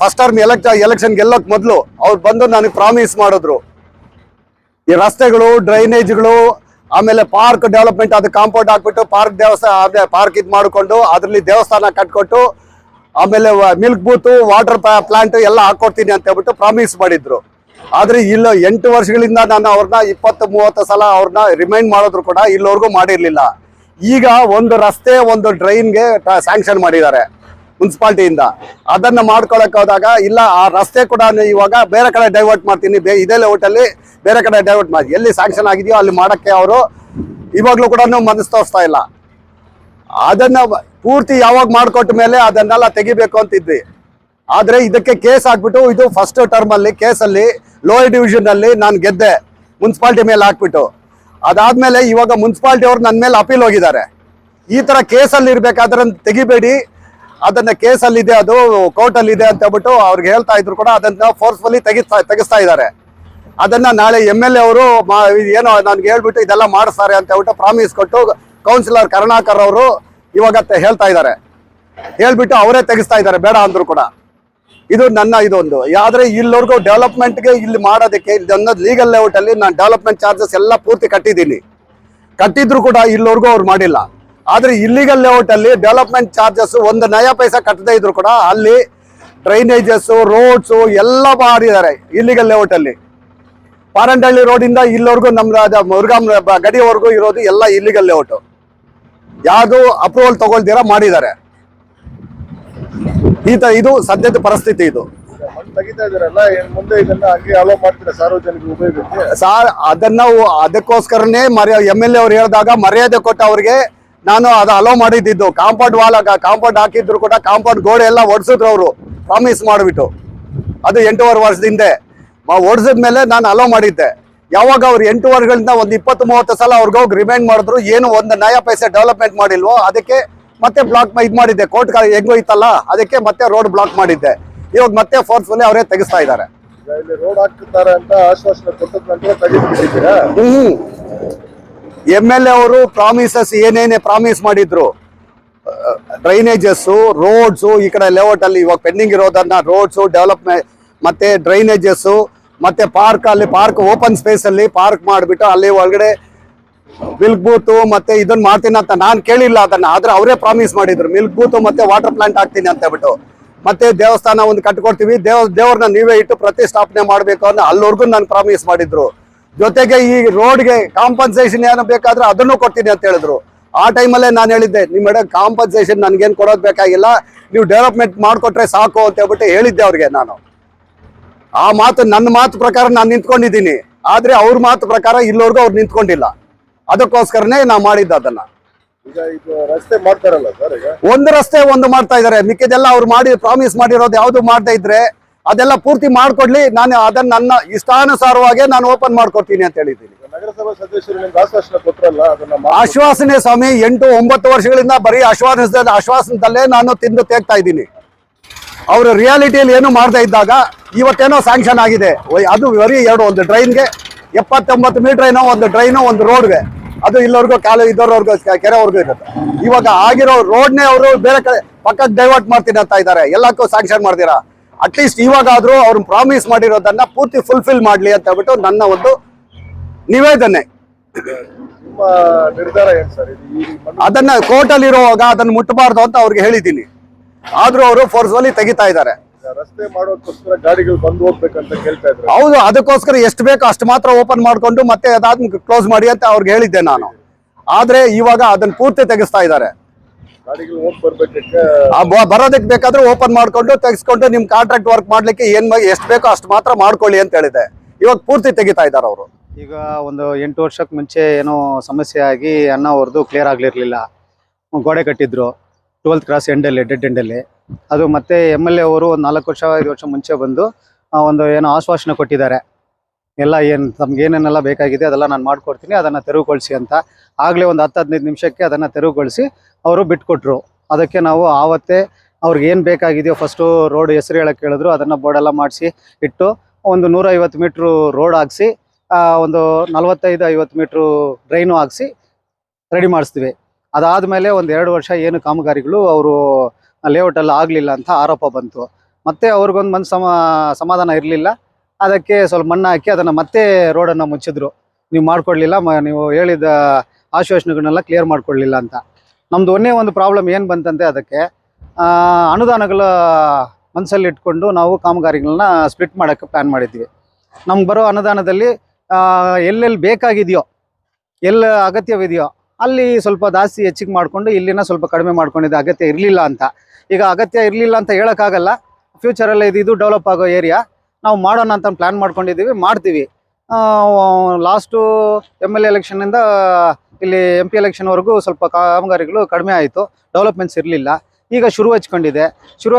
ಫಸ್ಟ್ ಟರ್ಮ್ ಎಲೆಕ್ಷನ್ ಗೆಲ್ಲೋಕ್ ಮೊದಲು ಅವ್ರು ಬಂದು ನನಗೆ ಪ್ರಾಮಿಸ್ ಮಾಡಿದ್ರು, ಈ ರಸ್ತೆಗಳು ಡ್ರೈನೇಜ್ಗಳು ಆಮೇಲೆ ಪಾರ್ಕ್ ಡೆವಲಪ್ಮೆಂಟ್ ಅದು ಕಾಂಪೌಂಡ್ ಹಾಕ್ಬಿಟ್ಟು ಪಾರ್ಕ್ ಇದು ಮಾಡಿಕೊಂಡು ಅದರಲ್ಲಿ ದೇವಸ್ಥಾನ ಕಟ್ಕೊಟ್ಟು ಆಮೇಲೆ ಮಿಲ್ಕ್ ಬೂತ್ ವಾಟರ್ ಪ್ಲಾಂಟ್ ಎಲ್ಲ ಹಾಕೊಡ್ತೀನಿ ಅಂತ ಹೇಳ್ಬಿಟ್ಟು ಪ್ರಾಮಿಸ್ ಮಾಡಿದ್ರು. ಆದ್ರೆ ಇಲ್ಲ 8 ವರ್ಷಗಳಿಂದ ನಾನು ಅವ್ರನ್ನ 20-30 ಸಲ ಅವ್ರನ್ನ ರಿಮೈಂಡ್ ಮಾಡಿದ್ರು ಕೂಡ ಇಲ್ಲಿವರೆಗೂ ಮಾಡಿರ್ಲಿಲ್ಲ. ಈಗ ಒಂದು ರಸ್ತೆ ಒಂದು ಡ್ರೈನ್ಗೆ ಸ್ಯಾಂಕ್ಷನ್ ಮಾಡಿದ್ದಾರೆ ಮುನ್ಸಿಪಾಲ್ಟಿಯಿಂದ. ಅದನ್ನ ಮಾಡ್ಕೊಳಕ್ ಹೋದಾಗ ಇಲ್ಲ ಆ ರಸ್ತೆ ಕೂಡ ಇವಾಗ ಬೇರೆ ಕಡೆ ಡೈವರ್ಟ್ ಮಾಡ್ತೀನಿ, ಇದೇ ಲೇಔಟಲ್ಲಿ ಬೇರೆ ಕಡೆ ಡೈವರ್ಟ್ ಮಾಡಿ ಎಲ್ಲಿ ಸ್ಯಾಂಕ್ಷನ್ ಆಗಿದೆಯೋ ಅಲ್ಲಿ ಮಾಡಕ್ಕೆ ಅವರು ಇವಾಗ್ಲೂ ಕೂಡ ಮನಸ್ಸು ತೋರಿಸ್ತಾ ಇಲ್ಲ. ಅದನ್ನ ಪೂರ್ತಿ ಯಾವಾಗ ಮಾಡ್ಕೊಟ್ಟ ಮೇಲೆ ಅದನ್ನೆಲ್ಲ ತೆಗಿಬೇಕು ಅಂತಿದ್ವಿ. ಆದ್ರೆ ಇದಕ್ಕೆ ಕೇಸ್ ಹಾಕ್ಬಿಟ್ಟು ಇದು ಫಸ್ಟ್ ಟರ್ಮ್ ಅಲ್ಲಿ ಕೇಸಲ್ಲಿ ಲೋಯರ್ ಡಿವಿಷನ್ ಅಲ್ಲಿ ನಾನು ಗೆದ್ದೆ ಮುನ್ಸಿಪಾಲ್ಟಿ ಮೇಲೆ ಹಾಕ್ಬಿಟ್ಟು. ಅದಾದ್ಮೇಲೆ ಇವಾಗ ಮುನ್ಸಿಪಾಲ್ಟಿ ಅವ್ರು ನನ್ನ ಮೇಲೆ ಅಪೀಲ್ ಹೋಗಿದ್ದಾರೆ. ಈ ತರ ಕೇಸಲ್ಲಿ ಇರ್ಬೇಕಾದ್ರೆ ತೆಗಿಬೇಡಿ, ಅದನ್ನ ಕೇಸಲ್ಲಿ ಇದೆ, ಅದು ಕೋರ್ಟ್ ಅಲ್ಲಿ ಇದೆ ಅಂತ ಹೇಳ್ಬಿಟ್ಟು ಅವ್ರಿಗೆ ಹೇಳ್ತಾ ಇದ್ರು ಕೂಡ ಅದನ್ನ ಫೋರ್ಸ್ಫುಲಿ ತೆಗಿಸ್ತಾ ಇದ್ದಾರೆ. ಅದನ್ನ ನಾಳೆ MLA ಅವರು ಏನೋ ನನ್ಗೆ ಹೇಳ್ಬಿಟ್ಟು ಇದೆಲ್ಲ ಮಾಡಿಸ್ತಾರೆ ಅಂತ ಹೇಳ್ಬಿಟ್ಟು ಪ್ರಾಮಿಸ್ ಕೊಟ್ಟು ಕೌನ್ಸಿಲರ್ ಕರುಣಾಕರ್ ಅವರು ಇವಾಗ ಹೇಳ್ತಾ ಇದ್ದಾರೆ. ಹೇಳ್ಬಿಟ್ಟು ಅವರೇ ತೆಗಿಸ್ತಾ ಇದ್ದಾರೆ ಬೇಡ ಅಂದ್ರು ಕೂಡ. ಇದು ನನ್ನ ಇದೊಂದು. ಆದ್ರೆ ಇಲ್ಲಿವರೆಗೂ ಡೆವಲಪ್ಮೆಂಟ್ಗೆ ಇಲ್ಲಿ ಮಾಡೋದಕ್ಕೆ ಅನ್ನೋದು ಲೀಗಲ್ ಲೇಔಟ್ ಅಲ್ಲಿ ನಾನು ಡೆವಲಪ್ಮೆಂಟ್ ಚಾರ್ಜಸ್ ಎಲ್ಲ ಪೂರ್ತಿ ಕಟ್ಟಿದ್ದೀನಿ. ಕಟ್ಟಿದ್ರು ಕೂಡ ಇಲ್ಲಿವರೆಗೂ ಅವ್ರು ಮಾಡಿಲ್ಲ. ಆದ್ರೆ ಇಲ್ಲಿಗಲ್ ಲೇಔಟ್ ಅಲ್ಲಿ ಡೆವಲಪ್ಮೆಂಟ್ ಚಾರ್ಜಸ್ 1 ನಯಾ ಪೈಸಾ ಕಟ್ಟದೇ ಇದ್ರು ಕೂಡ ಅಲ್ಲಿ ಡ್ರೈನೇಜಸ್ ರೋಡ್ಸ್ ಎಲ್ಲ ಮಾಡಿದ್ದಾರೆ ಇಲ್ಲಿಗಲ್ ಲೇಔಟ್ ಅಲ್ಲಿ. ಪಾರಂಡಳ್ಳಿ ರೋಡ್ ಇಂದ ಇಲ್ಲಿವರೆಗೂ ನಮ್ಮ ಮುರುಘಾಂ ಗಡಿಯವರೆಗೂ ಇರೋದು ಎಲ್ಲ ಇಲ್ಲಿಗಲ್ ಲೇಔಟ್. ಯಾವುದು ಅಪ್ರೂವಲ್ ತಗೊಳ್ತೀರಾ ಮಾಡಿದ್ದಾರೆ. ಇದು ಸದ್ಯದ ಪರಿಸ್ಥಿತಿ. ಇದು ಮಣ್ಣು ತೆಗಿತಾ ಇದಾರಲ್ಲ, ಮುಂದೆ ಇದನ್ನ ಹಂಗೆ ಅಲೋ ಮಾಡ್ತೀರಾ ಸಾರ್ವಜನಿಕ ಉಪಯೋಗಕ್ಕೆ? ಅದನ್ನ ಅದಕ್ಕೋಸ್ಕರನೇ MLA ಅವ್ರು ಹೇಳಿದಾಗ ಮರ್ಯಾದೆ ಕೊಟ್ಟು ಅವ್ರಿಗೆ ನಾನು ಅದು ಅಲೋ ಮಾಡಿದ್ದು. ಕಾಂಪೌಂಡ್ ಹಾಕಿದ್ರು ಕೂಡ ಕಾಂಪೌಂಡ್ ಗೋಡೆ ಎಲ್ಲ ಒಡ್ಸಿದ್ರು ಅವರು ಪ್ರಾಮಿಸ್ ಮಾಡಿಬಿಟ್ಟು. ಅದು 8.5 ವರ್ಷದಿಂದ ಒಡ್ಸಿದ್ಮೇಲೆ ನಾನು ಅಲೋ ಮಾಡಿದ್ದೆ. ಯಾವಾಗ ಅವ್ರು 8 ವರ್ಷಗಳಿಂದ ಒಂದು 20-30 ಸಲ ಅವ್ರಿಗೆ ಹೋಗಿ ರಿಮೈಂಡ್ ಮಾಡಿದ್ರು, ಏನು 1 ನಯಾ ಪೈಸೆ ಡೆವಲಪ್ಮೆಂಟ್ ಮಾಡಿಲ್ವೋ ಅದಕ್ಕೆ ಮತ್ತೆ ಬ್ಲಾಕ್ ಇದು ಮಾಡಿದ್ದೆ. ಕೋರ್ಟ್ ಹೆಂಗೋಯ್ತಲ್ಲ ಅದಕ್ಕೆ ಮತ್ತೆ ರೋಡ್ ಬ್ಲಾಕ್ ಮಾಡಿದ್ದೆ. ಇವಾಗ ಮತ್ತೆ ಫೋರ್ಸ್ಫುಲಿ ಅವರೇ ತೆಗಿಸ್ತಾ ಇದ್ದಾರೆ. ಇಲ್ಲಿ ರೋಡ್ ಹಾಕ್ತಾರೆ ಅಂತ ಆಶ್ವಾಸನೆ ಕೊಟ್ಟದ ನಂತರ ತೆಗೆದುಬಿಟ್ಟಿದ್ದೀರಾ? MLA ಅವರು ಪ್ರಾಮಿಸಸ್ ಏನೇನೇ ಪ್ರಾಮಿಸ್ ಮಾಡಿದ್ರು, ಡ್ರೈನೇಜಸ್ ರೋಡ್ಸ್ ಈ ಕಡೆ ಲೇಔಟ್ ಅಲ್ಲಿ ಇವಾಗ ಪೆಂಡಿಂಗ್ ಇರೋದನ್ನ ರೋಡ್ಸ್ ಡೆವಲಪ್ಮೆಂಟ್ ಮತ್ತೆ ಡ್ರೈನೇಜಸ್ ಮತ್ತೆ ಪಾರ್ಕ್ ಓಪನ್ ಸ್ಪೇಸ್ ಅಲ್ಲಿ ಪಾರ್ಕ್ ಮಾಡಿಬಿಟ್ಟು ಅಲ್ಲಿ ಒಳಗಡೆ ಮಿಲ್ಕ್ ಬೂತ್ ಮತ್ತೆ ಇದನ್ನ ಮಾಡ್ತೀನಿ ಅಂತ ನಾನು ಕೇಳಿಲ್ಲ ಅದನ್ನ. ಆದ್ರೆ ಅವರೇ ಪ್ರಾಮಿಸ್ ಮಾಡಿದ್ರು ಮಿಲ್ಕ್ ಬೂತ್ ಮತ್ತೆ ವಾಟರ್ ಪ್ಲಾಂಟ್ ಹಾಕ್ತೀನಿ ಅಂತ ಹೇಳ್ಬಿಟ್ಟು. ಮತ್ತೆ ದೇವಸ್ಥಾನ ಒಂದು ಕಟ್ಕೊಡ್ತೀವಿ, ದೇವ್ರನ್ನ ನೀವೇ ಇಟ್ಟು ಪ್ರತಿಷ್ಠಾಪನೆ ಮಾಡ್ಬೇಕು ಅನ್ನೋ ಅಲ್ಲಿವರೆಗೂ ನಾನು ಪ್ರಾಮಿಸ್ ಮಾಡಿದ್ರು. ಜೊತೆಗೆ ಈ ರೋಡ್ಗೆ ಕಾಂಪನ್ಸೇಷನ್ ಏನು ಬೇಕಾದ್ರೆ ಅದನ್ನು ಕೊಡ್ತೀನಿ ಅಂತ ಹೇಳಿದ್ರು. ಆ ಟೈಮಲ್ಲೇ ನಾನು ಹೇಳಿದ್ದೆ ನಿಮ್ಮ ಕಾಂಪನ್ಸೇಷನ್ ನನ್ಗೇನು ಕೊಡೋದು ಬೇಕಾಗಿಲ್ಲ, ನೀವು ಡೆವಲಪ್ಮೆಂಟ್ ಮಾಡಿಕೊಟ್ರೆ ಸಾಕು ಅಂತ ಹೇಳ್ಬಿಟ್ಟು ಹೇಳಿದ್ದೆ ಅವ್ರಿಗೆ. ನಾನು ಆ ಮಾತು ನನ್ನ ಮಾತು ಪ್ರಕಾರ ನಾನು ನಿಂತ್ಕೊಂಡಿದ್ದೀನಿ. ಆದ್ರೆ ಅವ್ರ ಮಾತು ಪ್ರಕಾರ ಇಲ್ಲಿವರೆಗೂ ಅವ್ರು ನಿಂತ್ಕೊಂಡಿಲ್ಲ. ಅದಕ್ಕೋಸ್ಕರನೇ ನಾವು ಮಾಡಿದ್ದು ಅದನ್ನ. ಈಗ ಇದು ರಸ್ತೆ ಮಾಡ್ತಾರಲ್ಲ ಸರ್, ಈಗ ಒಂದು ರಸ್ತೆ ಒಂದು ಮಾಡ್ತಾ ಇದಾರೆ, ಮಿಕ್ಕಿದೆಲ್ಲ ಅವ್ರು ಮಾಡಿ ಪ್ರಾಮಿಸ್ ಮಾಡಿರೋದು ಯಾವ್ದು ಮಾಡ್ತಾ ಇದ್ರೆ ಅದೆಲ್ಲ ಪೂರ್ತಿ ಮಾಡ್ಕೊಡ್ಲಿ, ನಾನು ಅದನ್ನ ನನ್ನ ಇಷ್ಟಾನುಸಾರವಾಗಿ ನಾನು ಓಪನ್ ಮಾಡ್ಕೊಡ್ತೀನಿ ಅಂತ ಹೇಳಿದ್ದೀನಿ. ನಗರಸಭಾ ಸದಸ್ಯರು ನಿಮ್ಗೆ ಆಶ್ವಾಸನೆ ಕೊಟ್ರಲ್ಲ, ಅದನ್ನ ಆಶ್ವಾಸನೆ ಸ್ವಾಮಿ 8-9 ವರ್ಷಗಳಿಂದ ಬರೀ ಆಶ್ವಾಸನದಲ್ಲೇ ನಾನು ತಿಂದು ತೇಗ್ತಾ ಇದ್ದೀನಿ. ಅವರು ರಿಯಾಲಿಟಿಯಲ್ಲಿ ಏನು ಮಾಡ್ತಾ ಇದ್ದಾಗ ಇವತ್ತೇನೋ ಸ್ಯಾಂಕ್ಷನ್ ಆಗಿದೆ. ಅದು ಬರೀ ಒಂದು ಡ್ರೈನ್ಗೆ 79 ಮೀಟರ್ ಏನೋ, ಒಂದು ಡ್ರೈನು ಒಂದು ರೋಡ್ಗೆ, ಅದು ಇಲ್ಲವರೆಗೂ ಇದರವರೆಗೂ ಕೆರೆವರೆಗೂ ಇರುತ್ತೆ. ಇವಾಗ ಆಗಿರೋ ರೋಡ್ನೇ ಅವರು ಬೇರೆ ಕಡೆ ಪಕ್ಕಕ್ಕೆ ಡೈವರ್ಟ್ ಮಾಡ್ತೀನಿ ಅಂತ ಇದ್ದಾರೆ. ಎಲ್ಲಕ್ಕೂ ಸ್ಯಾಂಕ್ಷನ್ ಮಾಡ್ತೀರಾ, ಅಟ್ಲೀಸ್ಟ್ ಇವಾಗಾದ್ರೂ ಅವ್ರು ಪ್ರಾಮಿಸ್ ಮಾಡಿರೋದನ್ನ ಪೂರ್ತಿ ಫುಲ್ಫಿಲ್ ಮಾಡ್ಲಿ ಅಂತ ಹೇಳ್ಬಿಟ್ಟು ನನ್ನ ಒಂದು ನಿವೇದನೆ. ನಿಮ್ಮ ನಿರ್ಧಾರ ಏನ್ ಸರ್? ಅದನ್ನ ಕೋರ್ಟಲ್ಲಿ ಇರುವಾಗ ಅದನ್ನ ಮುಟ್ಟಬಾರ್ದು ಅಂತ ಅವ್ರಿಗೆ ಹೇಳಿದ್ದೀನಿ. ಆದ್ರೂ ಅವರು ಫೋರ್ಸ್ಫುಲಿ ತೆಗಿತಾ ಇದ್ದಾರೆ. ರಸ್ತೆ ಮಾಡೋದಕ್ಕೋಸ್ಕರ ಗಾಡಿಗಳು ಬಂದು ಹೋಗ್ಬೇಕಂತ ಕೇಳ್ತಾ ಇದ್ರು. ಹೌದು, ಅದಕ್ಕೋಸ್ಕರ ಎಷ್ಟು ಬೇಕೋ ಅಷ್ಟು ಮಾತ್ರ ಓಪನ್ ಮಾಡ್ಕೊಂಡು ಮತ್ತೆ ಅದಾದ್ಮೇಲೆ ಕ್ಲೋಸ್ ಮಾಡಿ ಅಂತ ಅವ್ರಿಗೆ ಹೇಳಿದ್ದೆ ನಾನು. ಆದ್ರೆ ಇವಾಗ ಅದನ್ನ ಪೂರ್ತಿ ತೆಗಿಸ್ತಾ ಇದ್ದಾರೆ. ಗಾಡಿಗಳು ಹೋಗಿ ಬರ್ಬೇಕಕ್ಕೆ ಬರೋದಕ್ಕೆ ಬೇಕಾದ್ರೆ ಓಪನ್ ಮಾಡ್ಕೊಂಡು ತೆಗಿಸ್ಕೊಂಡು ನಿಮ್ ಕಾಂಟ್ರಾಕ್ಟ್ ವರ್ಕ್ ಮಾಡ್ಲಿಕ್ಕೆ ಎಷ್ಟು ಬೇಕೋ ಅಷ್ಟು ಮಾತ್ರ ಮಾಡ್ಕೊಳ್ಳಿ ಅಂತ ಹೇಳಿದೆ. ಇವಾಗ ಪೂರ್ತಿ ತೆಗಿತಾ ಇದ್ದಾರೆ ಅವರು. ಈಗ ಒಂದು 8 ವರ್ಷಕ್ಕೆ ಮುಂಚೆ ಏನೋ ಸಮಸ್ಯೆ ಆಗಿ ಅಣ್ಣ ಅವ್ರದ್ದು ಕ್ಲಿಯರ್ ಆಗ್ಲಿರ್ಲಿಲ್ಲ. ಗೋಡೆ ಕಟ್ಟಿದ್ರು 12th ಕ್ರಾಸ್ ಎಂಡಲ್ಲಿ, ಡೆಡ್ ಎಂಡಲ್ಲಿ. ಅದು ಮತ್ತೆ MLA ಅವರು ಒಂದು 4-5 ವರ್ಷ ಮುಂಚೆ ಬಂದು ಒಂದು ಏನೋ ಆಶ್ವಾಸನೆ ಕೊಟ್ಟಿದ್ದಾರೆ. ಎಲ್ಲ ತಮ್ಗೆ ಏನೇನೆಲ್ಲ ಬೇಕಾಗಿದೆ ಅದೆಲ್ಲ ನಾನು ಮಾಡ್ಕೊಡ್ತೀನಿ, ಅದನ್ನು ತೆರವುಗೊಳಿಸಿ ಅಂತ. ಆಗಲೇ ಒಂದು 10-15 ನಿಮಿಷಕ್ಕೆ ಅದನ್ನು ತೆರವುಗೊಳಿಸಿ ಅವರು ಬಿಟ್ಕೊಟ್ರು. ಅದಕ್ಕೆ ನಾವು ಆವತ್ತೇ ಅವ್ರಿಗೆ ಏನು ಬೇಕಾಗಿದೆಯೋ ಫಸ್ಟು ರೋಡ್ ಹೆಸರು ಹೇಳಕ್ಕೆ ಹೇಳಿದ್ರು. ಅದನ್ನು ಬೋರ್ಡೆಲ್ಲ ಮಾಡಿಸಿ ಇಟ್ಟು ಒಂದು 150 ಮೀಟ್ರು ರೋಡ್ ಹಾಕ್ಸಿ, ಒಂದು 45-50 ಮೀಟ್ರು ಡ್ರೈನು ಹಾಕ್ಸಿ ರೆಡಿ ಮಾಡಿಸ್ತೀವಿ. ಅದಾದಮೇಲೆ ಒಂದು 2 ವರ್ಷ ಏನು ಕಾಮಗಾರಿಗಳು ಅವರು ಲೇಔಟಲ್ಲಿ ಆಗಲಿಲ್ಲ ಅಂತ ಆರೋಪ ಬಂತು. ಮತ್ತೆ ಅವ್ರಿಗೊಂದು ಸಮಾಧಾನ ಇರಲಿಲ್ಲ. ಅದಕ್ಕೆ ಸ್ವಲ್ಪ ಮಣ್ಣು ಹಾಕಿ ಅದನ್ನು ಮತ್ತೆ ರೋಡನ್ನು ಮುಚ್ಚಿದ್ರು. ನೀವು ಮಾಡಿಕೊಡ್ಲಿಲ್ಲ, ನೀವು ಹೇಳಿದ ಆಶ್ವಾಸನೆಗಳನ್ನೆಲ್ಲ ಕ್ಲಿಯರ್ ಮಾಡಿಕೊಡ್ಲಿಲ್ಲ ಅಂತ. ನಮ್ಮದು ಒಂದೇ ಒಂದು ಪ್ರಾಬ್ಲಮ್ ಏನು ಬಂತಂತೆ, ಅದಕ್ಕೆ ಅನುದಾನಗಳ ಮನಸ್ಸಲ್ಲಿ ಇಟ್ಕೊಂಡು ನಾವು ಕಾಮಗಾರಿಗಳನ್ನ ಸ್ಪ್ಲಿಟ್ ಮಾಡೋಕ್ಕೆ ಪ್ಲ್ಯಾನ್ ಮಾಡಿದ್ವಿ. ನಮ್ಗೆ ಬರೋ ಅನುದಾನದಲ್ಲಿ ಎಲ್ಲೆಲ್ಲಿ ಬೇಕಾಗಿದೆಯೋ, ಎಲ್ಲ ಅಗತ್ಯವಿದೆಯೋ ಅಲ್ಲಿ ಸ್ವಲ್ಪ ಜಾಸ್ತಿ ಹೆಚ್ಚಿಗೆ ಮಾಡಿಕೊಂಡು ಇಲ್ಲಿನ ಸ್ವಲ್ಪ ಕಡಿಮೆ ಮಾಡ್ಕೊಂಡಿದ್ದೆ. ಅಗತ್ಯ ಇರಲಿಲ್ಲ ಅಂತ. ಈಗ ಅಗತ್ಯ ಇರಲಿಲ್ಲ ಅಂತ ಹೇಳೋಕ್ಕಾಗಲ್ಲ. ಫ್ಯೂಚರಲ್ಲಿ ಇದು ಡೆವಲಪ್ ಆಗೋ ಏರಿಯಾ, ನಾವು ಮಾಡೋಣ ಅಂತ ಪ್ಲ್ಯಾನ್ ಮಾಡ್ಕೊಂಡಿದ್ದೀವಿ, ಮಾಡ್ತೀವಿ. ಲಾಸ್ಟು MLA ಎಲೆಕ್ಷನ್ನಿಂದ ಇಲ್ಲಿ MP ಎಲೆಕ್ಷನ್ವರೆಗೂ ಸ್ವಲ್ಪ ಕಾಮಗಾರಿಗಳು ಕಡಿಮೆ ಆಯಿತು, ಡೆವಲಪ್ಮೆಂಟ್ಸ್ ಇರಲಿಲ್ಲ. ಈಗ ಶುರು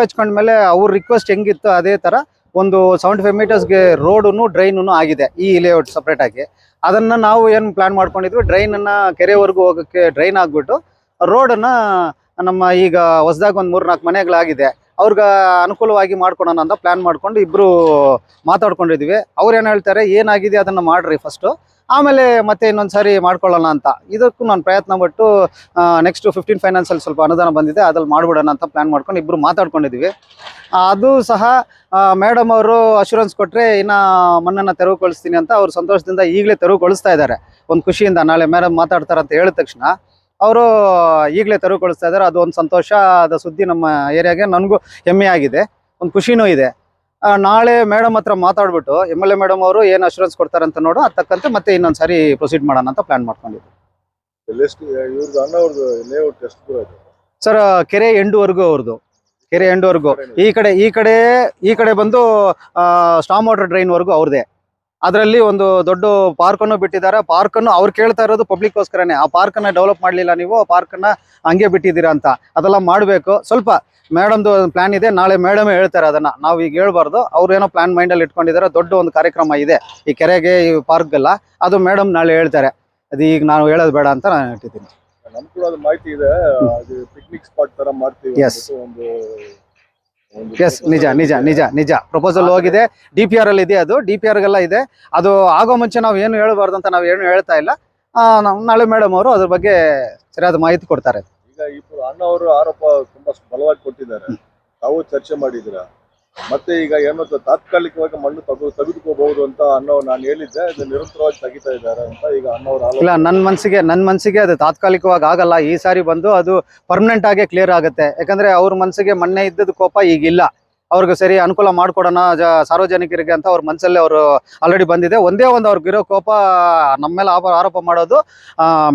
ಹಚ್ಕೊಂಡ್ಮೇಲೆ ಅವ್ರ ರಿಕ್ವೆಸ್ಟ್ ಹೆಂಗಿತ್ತು ಅದೇ ಥರ ಒಂದು 75 ಮೀಟರ್ಸ್ಗೆ ರೋಡೂ ಡ್ರೈನೂ ಆಗಿದೆ ಈ ಲೇಔಟ್ ಸಪ್ರೇಟಾಗಿ. ಅದನ್ನು ನಾವು ಏನು ಪ್ಲ್ಯಾನ್ ಮಾಡ್ಕೊಂಡಿದ್ವಿ, ಡ್ರೈನನ್ನು ಕೆರೆವರೆಗೂ ಹೋಗೋಕ್ಕೆ ಡ್ರೈನ್ ಆಗಿಬಿಟ್ಟು ರೋಡನ್ನು ನಮ್ಮ ಈಗ ಹೊಸದಾಗಿ ಒಂದು 3-4 ಮನೆಗಳಾಗಿದೆ ಅವ್ರಿಗೆ ಅನುಕೂಲವಾಗಿ ಮಾಡ್ಕೊಳೋಣ ಅಂತ ಪ್ಲ್ಯಾನ್ ಮಾಡ್ಕೊಂಡು ಇಬ್ಬರು ಮಾತಾಡ್ಕೊಂಡಿದ್ವಿ. ಅವ್ರು ಏನು ಹೇಳ್ತಾರೆ, ಏನಾಗಿದೆ ಅದನ್ನು ಮಾಡಿರಿ ಫಸ್ಟು, ಆಮೇಲೆ ಮತ್ತೆ ಇನ್ನೊಂದು ಸಾರಿ ಮಾಡ್ಕೊಳ್ಳೋಣ ಅಂತ. ಇದಕ್ಕೂ ನಾನು ಪ್ರಯತ್ನ ಪಟ್ಟು ನೆಕ್ಸ್ಟ್ 15 ಫೈನಾನ್ಸಲ್ಲಿ ಸ್ವಲ್ಪ ಅನುದಾನ ಬಂದಿದೆ, ಅದ್ರಲ್ಲಿ ಮಾಡಿಬಿಡೋಣ ಅಂತ ಪ್ಲ್ಯಾನ್ ಮಾಡ್ಕೊಂಡು ಇಬ್ಬರು ಮಾತಾಡ್ಕೊಂಡಿದ್ವಿ. ಅದು ಸಹ ಮೇಡಮ್ ಅವರು ಅಶ್ಯೂರೆನ್ಸ್ ಕೊಟ್ಟರೆ ಇನ್ನು ಮಣ್ಣನ್ನು ತೆರವುಗೊಳಿಸ್ತೀನಿ ಅಂತ ಅವ್ರು ಸಂತೋಷದಿಂದ ಈಗಲೇ ತೆರವುಗೊಳಿಸ್ತಾ ಇದ್ದಾರೆ. ಒಂದು ಖುಷಿಯಿಂದ ನಾಳೆ ಮೇಡಮ್ ಮಾತಾಡ್ತಾರೆ ಅಂತ ಹೇಳಿದ ತಕ್ಷಣ ಅವರು ಈಗಲೇ ತೆರವುಗೊಳಿಸ್ತಾ ಇದ್ದಾರೆ. ಅದು ಒಂದು ಸಂತೋಷದ ಸುದ್ದಿ ನಮ್ಮ ಏರಿಯಾಗೆ. ನನಗೂ ಹೆಮ್ಮೆ ಆಗಿದೆ, ಒಂದು ಖುಷಿನೂ ಇದೆ. ನಾಳೆ ಮೇಡಮ್ ಹತ್ರ ಮಾತಾಡ್ಬಿಟ್ಟು MLA ಮೇಡಮ್ ಅವರು ಏನು ಅಶ್ಯೂರೆನ್ಸ್ ಕೊಡ್ತಾರೆ ಅಂತ ನೋಡು, ಅದು ತಕ್ಕಂತೆ ಮತ್ತೆ ಇನ್ನೊಂದು ಸಾರಿ ಪ್ರೊಸೀಡ್ ಮಾಡೋಣ ಅಂತ ಪ್ಲ್ಯಾನ್ ಮಾಡ್ಕೊಂಡಿದ್ವಿ. ಸರ್ ಕೆರೆ ಎಂಡುವರೆಗೂ ಅವ್ರದ್ದು, ಕೆರೆ ಎಂಡುವರೆಗೂ. ಈ ಕಡೆ ಬಂದು ಸ್ಟಾಮ್ ವಾಟರ್ ಡ್ರೈನ್ವರೆಗೂ ಅವ್ರದ್ದೇ. ಅದರಲ್ಲಿ ಒಂದು ದೊಡ್ಡ ಪಾರ್ಕನ್ನು ಬಿಟ್ಟಿದ್ದಾರೆ. ಪಾರ್ಕನ್ನು ಅವ್ರು ಕೇಳ್ತಾ ಇರೋದು ಪಬ್ಲಿಕ್ಗೋಸ್ಕರನೇ. ಆ ಪಾರ್ಕನ್ನು ಡೆವಲಪ್ ಮಾಡಲಿಲ್ಲ ನೀವು, ಆ ಪಾರ್ಕನ್ನು ಹಂಗೆ ಬಿಟ್ಟಿದ್ದೀರಾ ಅಂತ. ಅದೆಲ್ಲ ಮಾಡಬೇಕು. ಸ್ವಲ್ಪ ಮೇಡಮ್ದು ಪ್ಲ್ಯಾನ್ ಇದೆ, ನಾಳೆ ಮೇಡಮೇ ಹೇಳ್ತಾರೆ. ಅದನ್ನು ನಾವು ಈಗ ಹೇಳ್ಬಾರ್ದು. ಅವ್ರು ಏನೋ ಪ್ಲ್ಯಾನ್ ಮೈಂಡಲ್ಲಿ ಇಟ್ಕೊಂಡಿದ್ದಾರೆ. ದೊಡ್ಡ ಒಂದು ಕಾರ್ಯಕ್ರಮ ಇದೆ ಈ ಕೆರೆಗೆ, ಈ ಪಾರ್ಕ್ಗೆಲ್ಲ. ಅದು ಮೇಡಮ್ ನಾಳೆ ಹೇಳ್ತಾರೆ. ಅದು ಈಗ ನಾನು ಹೇಳೋದು ಬೇಡ ಅಂತ ನಾನು ಹೇಳ್ತಿದ್ದೀನಿ. ನಮ್ ಕೂಡ ಅದು ಮಾಹಿತಿ ಇದೆ, ಅದು ಪಿಕ್ನಿಕ್ ಸ್ಪಾಟ್ ತರ ಮಾಡ್ತೀವಿ. ಎಸ್, ನಿಜ ಪ್ರಪೋಸಲ್ ಹೋಗಿದೆ. DPR ಅಲ್ಲಿ ಇದೆ, ಅದು DPRಗೆಲ್ಲ ಇದೆ. ಅದು ಆಗೋ ಮುಂಚೆ ನಾವು ಏನು ಹೇಳಬಾರ್ದು ಅಂತ ನಾವು ಏನು ಹೇಳ್ತಾ ಇಲ್ಲ. ನಾಳೆ ಮೇಡಮ್ ಅವರು ಅದ್ರ ಬಗ್ಗೆ ಸರಿಯಾದ ಮಾಹಿತಿ ಕೊಡ್ತಾರೆ. ಈಗ ಇಬ್ಬರು ಅಣ್ಣ ಅವರು ಆರೋಪ ತುಂಬಾ ಬಲವಾಗಿ ಕೊಟ್ಟಿದ್ದಾರೆ, ತಾವು ಚರ್ಚೆ ಮಾಡಿದ್ದೀರಾ. ಮತ್ತೆ ಈಗ ಏನೋ ತಾತ್ಕಾಲಿಕವಾಗಿ ಮಣ್ಣು ತೆಗೆದುಕೋಬಹುದು ಅಂತ ನಾನು ಹೇಳಿದ್ದೆ, ಅದು ನಿರಂತರವಾಗಿ ತೆಗಿತಾ ಇದ್ದಾರೆ ಅಂತ ಈಗ ಅಣ್ಣವರು. ಇಲ್ಲ, ನನ್ನ ಮನಸ್ಸಿಗೆ ಅದು ತಾತ್ಕಾಲಿಕವಾಗಿ ಆಗಲ್ಲ. ಈ ಸಾರಿ ಬಂದು ಅದು ಪರ್ಮನೆಂಟ್ ಆಗೇ ಕ್ಲಿಯರ್ ಆಗುತ್ತೆ. ಯಾಕಂದ್ರೆ ಅವ್ರ ಮನಸ್ಸಿಗೆ ಮೊನ್ನೆ ಇದ್ದದ ಕೋಪ ಈಗಿಲ್ಲ. ಅವ್ರಿಗೆ ಸರಿ ಅನುಕೂಲ ಮಾಡ್ಕೊಡೋಣ ಸಾರ್ವಜನಿಕರಿಗೆ ಅಂತ ಅವ್ರ ಮನಸ್ಸಲ್ಲಿ ಅವರು ಆಲ್ರೆಡಿ ಬಂದಿದೆ. ಒಂದೇ ಒಂದು ಅವ್ರಿಗಿರೋ ಕೋಪ ನಮ್ಮ ಮೇಲೆ ಆರೋಪ ಮಾಡೋದು,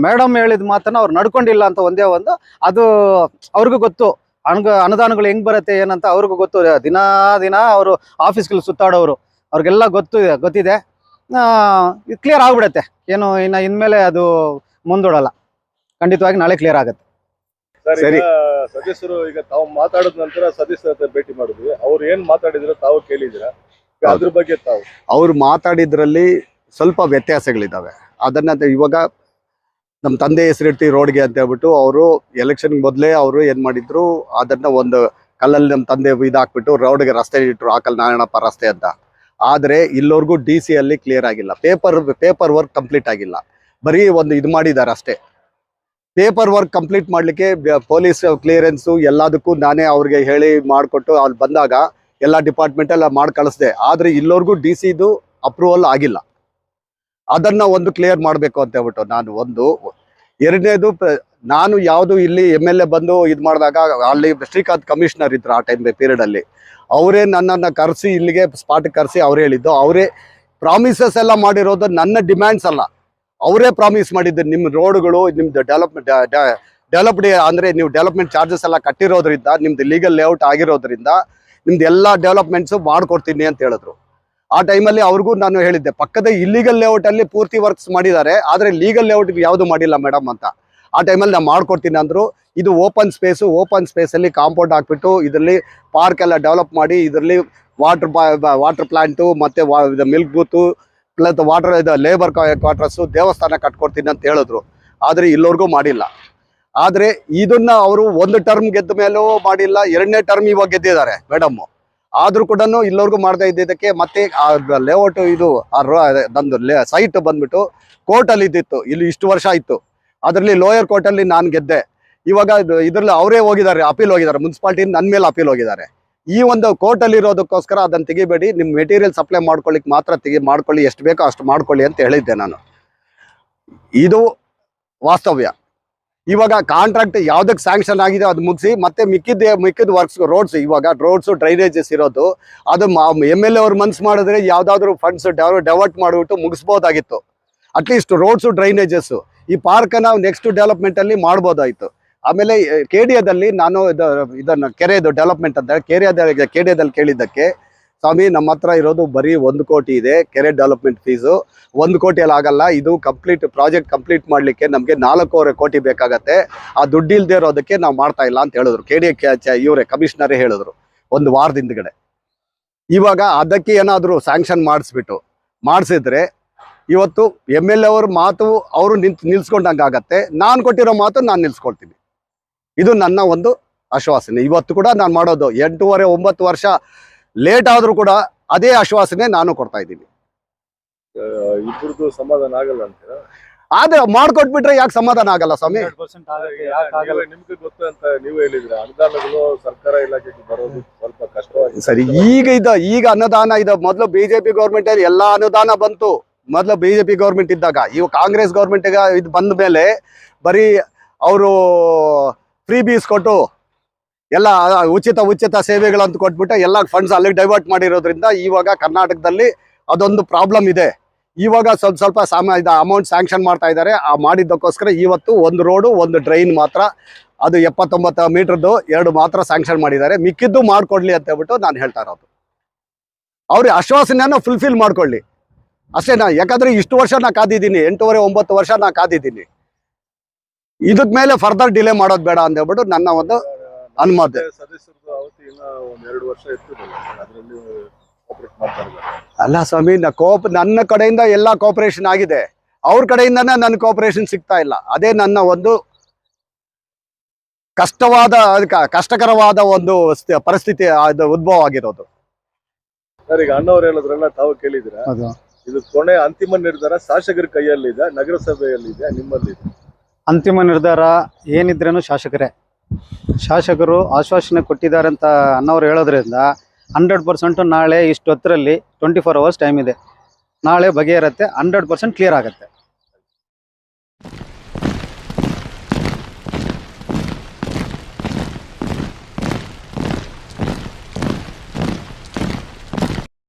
ಮೇಡಮ್ ಹೇಳಿದ ಮಾತನ್ನ ಅವ್ರು ನಡ್ಕೊಂಡಿಲ್ಲ ಅಂತ ಒಂದೇ ಒಂದು. ಅದು ಅವ್ರಿಗೂ ಗೊತ್ತು, ಅನುದಾನಗಳು ಹೆಂಗ್ ಬರುತ್ತೆ ಏನಂತ ಅವ್ರಿಗೂ ಗೊತ್ತು. ದಿನ ಅವರು ಆಫೀಸ್ಗಳು ಸುತ್ತಾಡೋರು, ಅವ್ರಿಗೆಲ್ಲ ಗೊತ್ತಿದೆ. ಕ್ಲಿಯರ್ ಆಗ್ಬಿಡತ್ತೆ. ಏನು ಇನ್ಮೇಲೆ ಅದು ಮುಂದೂಡಲ್ಲ. ಖಂಡಿತವಾಗಿ ನಾಳೆ ಕ್ಲಿಯರ್ ಆಗುತ್ತೆ. ಸರಿ, ಸದಸ್ಯರು ಈಗ ತಾವು ಮಾತಾಡಿದ ನಂತರ ಸದಸ್ಯರ ಹತ್ರ ಭೇಟಿ ಮಾಡಿದ್ವಿ. ಅವ್ರು ಏನ್ ಮಾತಾಡಿದ್ರು ತಾವು ಕೇಳಿದ್ರ, ಅದ್ರ ಬಗ್ಗೆ ತಾವು ಅವ್ರು ಮಾತಾಡಿದ್ರಲ್ಲಿ ಸ್ವಲ್ಪ ವ್ಯತ್ಯಾಸಗಳಿದ್ದಾವೆ. ಅದನ್ನ ಇವಾಗ ನಮ್ಮ ತಂದೆ ಹೆಸರಿಡ್ತಿ ರೋಡ್ಗೆ ಅಂತ ಹೇಳ್ಬಿಟ್ಟು ಅವರು ಎಲೆಕ್ಷನ್ ಮೊದಲೇ ಅವರು ಏನ್ ಮಾಡಿದ್ರು, ಅದನ್ನ ಒಂದು ಕಲ್ಲಲ್ಲಿ ನಮ್ಮ ತಂದೆ ಇದಾಕ್ಬಿಟ್ಟು ರೋಡ್ಗೆ ರಸ್ತೆ ಇಟ್ರು, ಆಕಲ್ ನಾರಾಯಣಪ್ಪ ರಸ್ತೆ ಅಂತ. ಆದ್ರೆ ಇಲ್ಲವರೆಗೂ DC ಅಲ್ಲಿ ಕ್ಲಿಯರ್ ಆಗಿಲ್ಲ, ಪೇಪರ್ ವರ್ಕ್ ಕಂಪ್ಲೀಟ್ ಆಗಿಲ್ಲ, ಬರೀ ಒಂದು ಇದು ಮಾಡಿದ್ದಾರೆ ಅಷ್ಟೇ. ಪೇಪರ್ ವರ್ಕ್ ಕಂಪ್ಲೀಟ್ ಮಾಡ್ಲಿಕ್ಕೆ ಪೊಲೀಸ್ ಕ್ಲಿಯರೆನ್ಸು ಎಲ್ಲದಕ್ಕೂ ನಾನೇ ಅವ್ರಿಗೆ ಹೇಳಿ ಮಾಡಿಕೊಟ್ಟು ಅಲ್ಲಿ ಬಂದಾಗ ಎಲ್ಲ ಡಿಪಾರ್ಟ್ಮೆಂಟ್ ಎಲ್ಲ ಮಾಡಿ ಕಳಿಸ್ದೆ. ಆದ್ರೆ ಇಲ್ಲವರೆಗೂ DC ಅಪ್ರೂವಲ್ ಆಗಿಲ್ಲ. ಅದನ್ನ ಒಂದು ಕ್ಲಿಯರ್ ಮಾಡಬೇಕು ಅಂತ ಹೇಳ್ಬಿಟ್ಟು ನಾನು ಒಂದು. ಎರಡನೇದು, ನಾನು ಯಾವುದು ಇಲ್ಲಿ MLA ಬಂದು ಇದು ಮಾಡಿದಾಗ ಅಲ್ಲಿ ಶ್ರೀಕಾಂತ್ ಕಮಿಷನರ್ ಇದ್ರು ಆ ಪೀರಿಯಡ್ ಅಲ್ಲಿ. ಅವರೇ ನನ್ನನ್ನು ಕರೆಸಿ ಇಲ್ಲಿಗೆ ಸ್ಪಾಟ್ ಕರೆಸಿ ಅವ್ರು ಹೇಳಿದ್ದು, ಅವರೇ ಪ್ರಾಮಿಸಸ್ ಎಲ್ಲ ಮಾಡಿರೋದು, ನನ್ನ ಡಿಮ್ಯಾಂಡ್ಸ್ ಅಲ್ಲ, ಅವರೇ ಪ್ರಾಮಿಸ್ ಮಾಡಿದ್ದು. ನಿಮ್ಮ ರೋಡ್ಗಳು, ನಿಮ್ದು ಡೆವಲಪ್ಡ್ ಅಂದ್ರೆ ನೀವು ಡೆವಲಪ್ಮೆಂಟ್ ಚಾರ್ಜಸ್ ಎಲ್ಲ ಕಟ್ಟಿರೋದ್ರಿಂದ, ನಿಮ್ದು ಲೀಗಲ್ ಲೇಔಟ್ ಆಗಿರೋದ್ರಿಂದ ನಿಮ್ದು ಎಲ್ಲ ಡೆವಲಪ್ಮೆಂಟ್ಸು ಮಾಡ್ಕೊಡ್ತೀನಿ ಅಂತ ಹೇಳಿದ್ರು. ಆ ಟೈಮಲ್ಲಿ ಅವ್ರಿಗೂ ನಾನು ಹೇಳಿದ್ದೆ, ಪಕ್ಕದ ಇಲ್ಲಿಗಲ್ ಲೇಔಟ್ ಅಲ್ಲಿ ಪೂರ್ತಿ ವರ್ಕ್ಸ್ ಮಾಡಿದ್ದಾರೆ, ಆದ್ರೆ ಲೀಗಲ್ ಲೇಔಟ್ಗೆ ಯಾವುದು ಮಾಡಿಲ್ಲ ಮೇಡಮ್ ಅಂತ. ಆ ಟೈಮಲ್ಲಿ ನಾನು ಮಾಡ್ಕೊಡ್ತೀನಿ ಅಂದ್ರು. ಇದು ಓಪನ್ ಸ್ಪೇಸಲ್ಲಿ ಕಾಂಪೌಂಡ್ ಹಾಕ್ಬಿಟ್ಟು ಇದರಲ್ಲಿ ಪಾರ್ಕ್ ಎಲ್ಲ ಡೆವಲಪ್ ಮಾಡಿ, ಇದರಲ್ಲಿ ವಾಟರ್ ಪ್ಲಾಂಟು ಮತ್ತೆ milk ಬೂತು plus water labour quarters ದೇವಸ್ಥಾನ ಕಟ್ಕೊಡ್ತೀನಿ ಅಂತ ಹೇಳಿದ್ರು. ಆದರೆ ಇಲ್ಲವರೆಗೂ ಮಾಡಿಲ್ಲ. ಆದರೆ ಇದನ್ನ ಅವರು ಒಂದು ಟರ್ಮ್ ಗೆದ್ದ ಮೇಲೂ ಮಾಡಿಲ್ಲ, ಎರಡನೇ ಟರ್ಮ್ ಇವಾಗ ಗೆದ್ದಿದ್ದಾರೆ ಮೇಡಮ್. ಆದರೂ ಕೂಡ ಇಲ್ಲವರೆಗೂ ಮಾಡದೇ ಇದ್ದಿದ್ದಕ್ಕೆ ಮತ್ತೆ ಆ ಲೇಔಟ್ ಇದು ನಂದು ಸೈಟ್ ಬಂದ್ಬಿಟ್ಟು ಕೋರ್ಟಲ್ಲಿ ಇದ್ದಿತ್ತು, ಇಲ್ಲಿ ಇಷ್ಟು ವರ್ಷ ಇತ್ತು. ಅದರಲ್ಲಿ ಲೋಯರ್ ಕೋರ್ಟಲ್ಲಿ ನಾನು ಗೆದ್ದೆ. ಇವಾಗ ಇದರಲ್ಲಿ ಅವರೇ ಹೋಗಿದ್ದಾರೆ, ಅಪೀಲ್ ಹೋಗಿದ್ದಾರೆ, ಮುನ್ಸಿಪಾಲ್ಟಿ ನನ್ನ ಮೇಲೆ ಅಪೀಲ್ ಹೋಗಿದ್ದಾರೆ. ಈ ಒಂದು ಕೋರ್ಟಲ್ಲಿ ಇರೋದಕ್ಕೋಸ್ಕರ ಅದನ್ನು ತೆಗಿಬೇಡಿ, ನಿಮ್ಮ ಮೆಟೀರಿಯಲ್ ಸಪ್ಲೈ ಮಾಡ್ಕೊಳ್ಳಿಕ್ಕೆ ಮಾತ್ರ ಮಾಡ್ಕೊಳ್ಳಿ, ಎಷ್ಟು ಬೇಕೋ ಅಷ್ಟು ಮಾಡ್ಕೊಳ್ಳಿ ಅಂತ ಹೇಳಿದ್ದೆ ನಾನು. ಇದು ವಾಸ್ತವ್ಯ. ಇವಾಗ ಕಾಂಟ್ರಾಕ್ಟ್ ಯಾವ್ದಕ್ಕೆ ಸ್ಯಾಂಕ್ಷನ್ ಆಗಿದೆ ಅದು ಮುಗಿಸಿ ಮತ್ತೆ ಮಿಕ್ಕಿದ ವರ್ಕ್ಸ್, ರೋಡ್ಸ್, ಇವಾಗ ರೋಡ್ಸು ಡ್ರೈನೇಜಸ್ ಇರೋದು ಅದು MLA ಅವ್ರು ಮನ್ಸು ಮಾಡಿದ್ರೆ ಯಾವ್ದಾದ್ರು ಫಂಡ್ಸ್ ಡೈವರ್ಟ್ ಮಾಡಿಬಿಟ್ಟು ಮುಗಿಸ್ಬೋದಾಗಿತ್ತು. ಅಟ್ಲೀಸ್ಟ್ ರೋಡ್ಸು ಡ್ರೈನೇಜಸ್ಸು ಈ ಪಾರ್ಕನ್ನು ನೆಕ್ಸ್ಟ್ ಡೆವಲಪ್ಮೆಂಟಲ್ಲಿ ಮಾಡ್ಬೋದಾಯಿತು. ಆಮೇಲೆ KDAದಲ್ಲಿ ನಾನು ಇದನ್ನು ಕೆರೆದು ಡೆವಲಪ್ಮೆಂಟ್ ಅಂತ KDAದಲ್ಲಿ ಕೇಳಿದ್ದಕ್ಕೆ, ಸ್ವಾಮಿ ನಮ್ಮ ಹತ್ರ ಇರೋದು ಬರೀ 1 ಕೋಟಿ ಇದೆ ಕೆರೆ ಡೆವಲಪ್ಮೆಂಟ್ ಫೀಸು, 1 ಕೋಟಿಯಲ್ಲಿ ಆಗಲ್ಲ, ಇದು ಪ್ರಾಜೆಕ್ಟ್ ಕಂಪ್ಲೀಟ್ ಮಾಡಲಿಕ್ಕೆ ನಮಗೆ 4.25 ಕೋಟಿ ಬೇಕಾಗತ್ತೆ, ಆ ದುಡ್ಡು ಇಲ್ಲದೆ ಇರೋದಕ್ಕೆ ನಾವು ಮಾಡ್ತಾ ಇಲ್ಲ ಅಂತ ಹೇಳಿದ್ರು. KDA ಇವರೇ ಕಮಿಷನರೇ ಹೇಳಿದ್ರು ಒಂದು ವಾರದ ಹಿಂದ್ಗಡೆ. ಇವಾಗ ಅದಕ್ಕೆ ಏನಾದರೂ ಸ್ಯಾಂಕ್ಷನ್ ಮಾಡಿಸಿದ್ರೆ ಇವತ್ತು MLA ಅವ್ರ ಮಾತು ಅವರು ನಿಲ್ಸ್ಕೊಂಡಂಗಾಗತ್ತೆ, ನಾನು ಕೊಟ್ಟಿರೋ ಮಾತು ನಾನು ನಿಲ್ಸ್ಕೊಳ್ತೀನಿ. ಇದು ನನ್ನ ಒಂದು ಆಶ್ವಾಸನೆ. ಇವತ್ತು ಕೂಡ ನಾನು ಮಾಡೋದು 8.5-9 ವರ್ಷ ಲೇಟ್ ಆದ್ರೂ ಕೂಡ ಅದೇ ಆಶ್ವಾಸನೆ ನಾನು ಕೊಡ್ತಾ ಇದ್ದೀನಿ. ಇಬ್ಬರದು ಸಮಾಧಾನ ಆಗಲ್ಲ ಅಂತೀರಾ? ಆದ್ರೆ ಮಾಡ್ಕೊಟ್ಬಿಟ್ರೆ ಯಾಕೆ ಸಮಾಧಾನ ಆಗಲ್ಲ ಸ್ವಾಮಿ? ನಿಮ್ಗೆ ಗೊತ್ತು ಅಂತ ನೀವು ಹೇಳಿದ್ರೆ ಅನುದಾನಗಳು ಸರ್ಕಾರ ಇಲಾಖೆಗೆ ಬರೋದು ಸ್ವಲ್ಪ ಕಷ್ಟವಾಗಿದೆ. ಸರಿ, ಈಗ ಅನುದಾನ ಇದೆ. ಮೊದಲು BJP ಗೌರ್ಮೆಂಟ್ ಎಲ್ಲಾ ಅನುದಾನ ಬಂತು. ಮೊದಲು BJP ಗೌರ್ಮೆಂಟ್ ಇದ್ದಾಗ, ಇವು ಕಾಂಗ್ರೆಸ್ ಗೌರ್ಮೆಂಟ್ ಇದು ಬಂದ ಮೇಲೆ ಬರೀ ಅವರು ಫ್ರೀ ಬೀಸ್ ಕೊಟ್ಟು ಎಲ್ಲ ಉಚಿತ ಸೇವೆಗಳಂತ ಕೊಟ್ಬಿಟ್ಟು ಎಲ್ಲ ಫಂಡ್ಸ್ ಅಲ್ಲಿಗೆ ಡೈವರ್ಟ್ ಮಾಡಿರೋದ್ರಿಂದ ಇವಾಗ ಕರ್ನಾಟಕದಲ್ಲಿ ಅದೊಂದು ಪ್ರಾಬ್ಲಮ್ ಇದೆ. ಇವಾಗ ಸ್ವಲ್ಪ ಅಮೌಂಟ್ ಸ್ಯಾಂಕ್ಷನ್ ಮಾಡ್ತಾ ಇದ್ದಾರೆ. ಆ ಮಾಡಿದ್ದಕ್ಕೋಸ್ಕರ ಇವತ್ತು 1 ರೋಡು 1 ಡ್ರೈನ್ ಮಾತ್ರ, ಅದು 79 ಮೀಟರ್ದು 2 ಮಾತ್ರ ಸ್ಯಾಂಕ್ಷನ್ ಮಾಡಿದ್ದಾರೆ. ಮಿಕ್ಕಿದ್ದು ಮಾಡ್ಕೊಡ್ಲಿ ಅಂತ ಹೇಳ್ಬಿಟ್ಟು ನಾನು ಹೇಳ್ತಾ ಇರೋದು. ಅವ್ರ ಆಶ್ವಾಸನೆಯನ್ನು ಫುಲ್ಫಿಲ್ ಮಾಡ್ಕೊಳ್ಳಿ ಅಷ್ಟೇ. ಯಾಕಂದ್ರೆ ಇಷ್ಟು ವರ್ಷ ನಾ ಕಾದಿದ್ದೀನಿ, 8.5-9 ವರ್ಷ ನಾ ಕಾದಿದ್ದೀನಿ. ಇದಕ್ ಮೇಲೆ ಫರ್ದರ್ ಡಿಲೇ ಮಾಡೋದು ಬೇಡ ಅಂತ ಹೇಳ್ಬಿಟ್ಟು ನನ್ನ ಒಂದು ಅನುಮತಿ. ಸದಸ್ಯರದು ಅವಧಿ ಇನ್ನ 1-2 ವರ್ಷ ಇರ್ತದಲ್ಲ, ಅದರಲ್ಲಿ ಕೋಆಪರೇಟ್ ಮಾಡ್ತಾ ಇದ್ದಾರೆ. ಅಲ್ಲ ಸ್ವಾಮಿ, ನನ್ನ ಕಡೆಯಿಂದ ಎಲ್ಲ ಕೋಆಪರೇಷನ್ ಆಗಿದೆ, ಅವ್ರ ಕಡೆಯಿಂದನೇ ನನ್ನ ಕೋಆಪರೇಷನ್ ಸಿಗ್ತಾ ಇಲ್ಲ. ಅದೇ ನನ್ನ ಒಂದು ಕಷ್ಟಕರವಾದ ಒಂದು ಪರಿಸ್ಥಿತಿ ಉದ್ಭವ ಆಗಿರೋದು. ಸರ್, ಈಗ ಅಣ್ಣವ್ರು ಹೇಳೋದ್ರೆಲ್ಲ ತಾವು ಕೇಳಿದಿರ, ಇದು ಕೊನೆ ಅಂತಿಮ ನಿರ್ಧಾರ ಶಾಸಕರ ಕೈಯಲ್ಲಿದೆ, ನಗರಸಭೆಯಲ್ಲಿದೆ, ನಿಮ್ಮಲ್ಲಿದೆ? ಅಂತಿಮ ನಿರ್ಧಾರ ಏನಿದ್ರೇನು ಶಾಸಕರು ಆಶ್ವಾಸನೆ ಕೊಟ್ಟಿದ್ದಾರೆ ಅಂತ ಅನ್ನೋರು ಹೇಳೋದ್ರಿಂದ 100% ನಾಳೆ ಇಷ್ಟು ಹೊತ್ತರಲ್ಲಿ 24 hours ಟೈಮ್ ಇದೆ. ನಾಳೆ ಬಗೆಹರತ್ತೆ, 100% ಕ್ಲಿಯರ್ ಆಗುತ್ತೆ.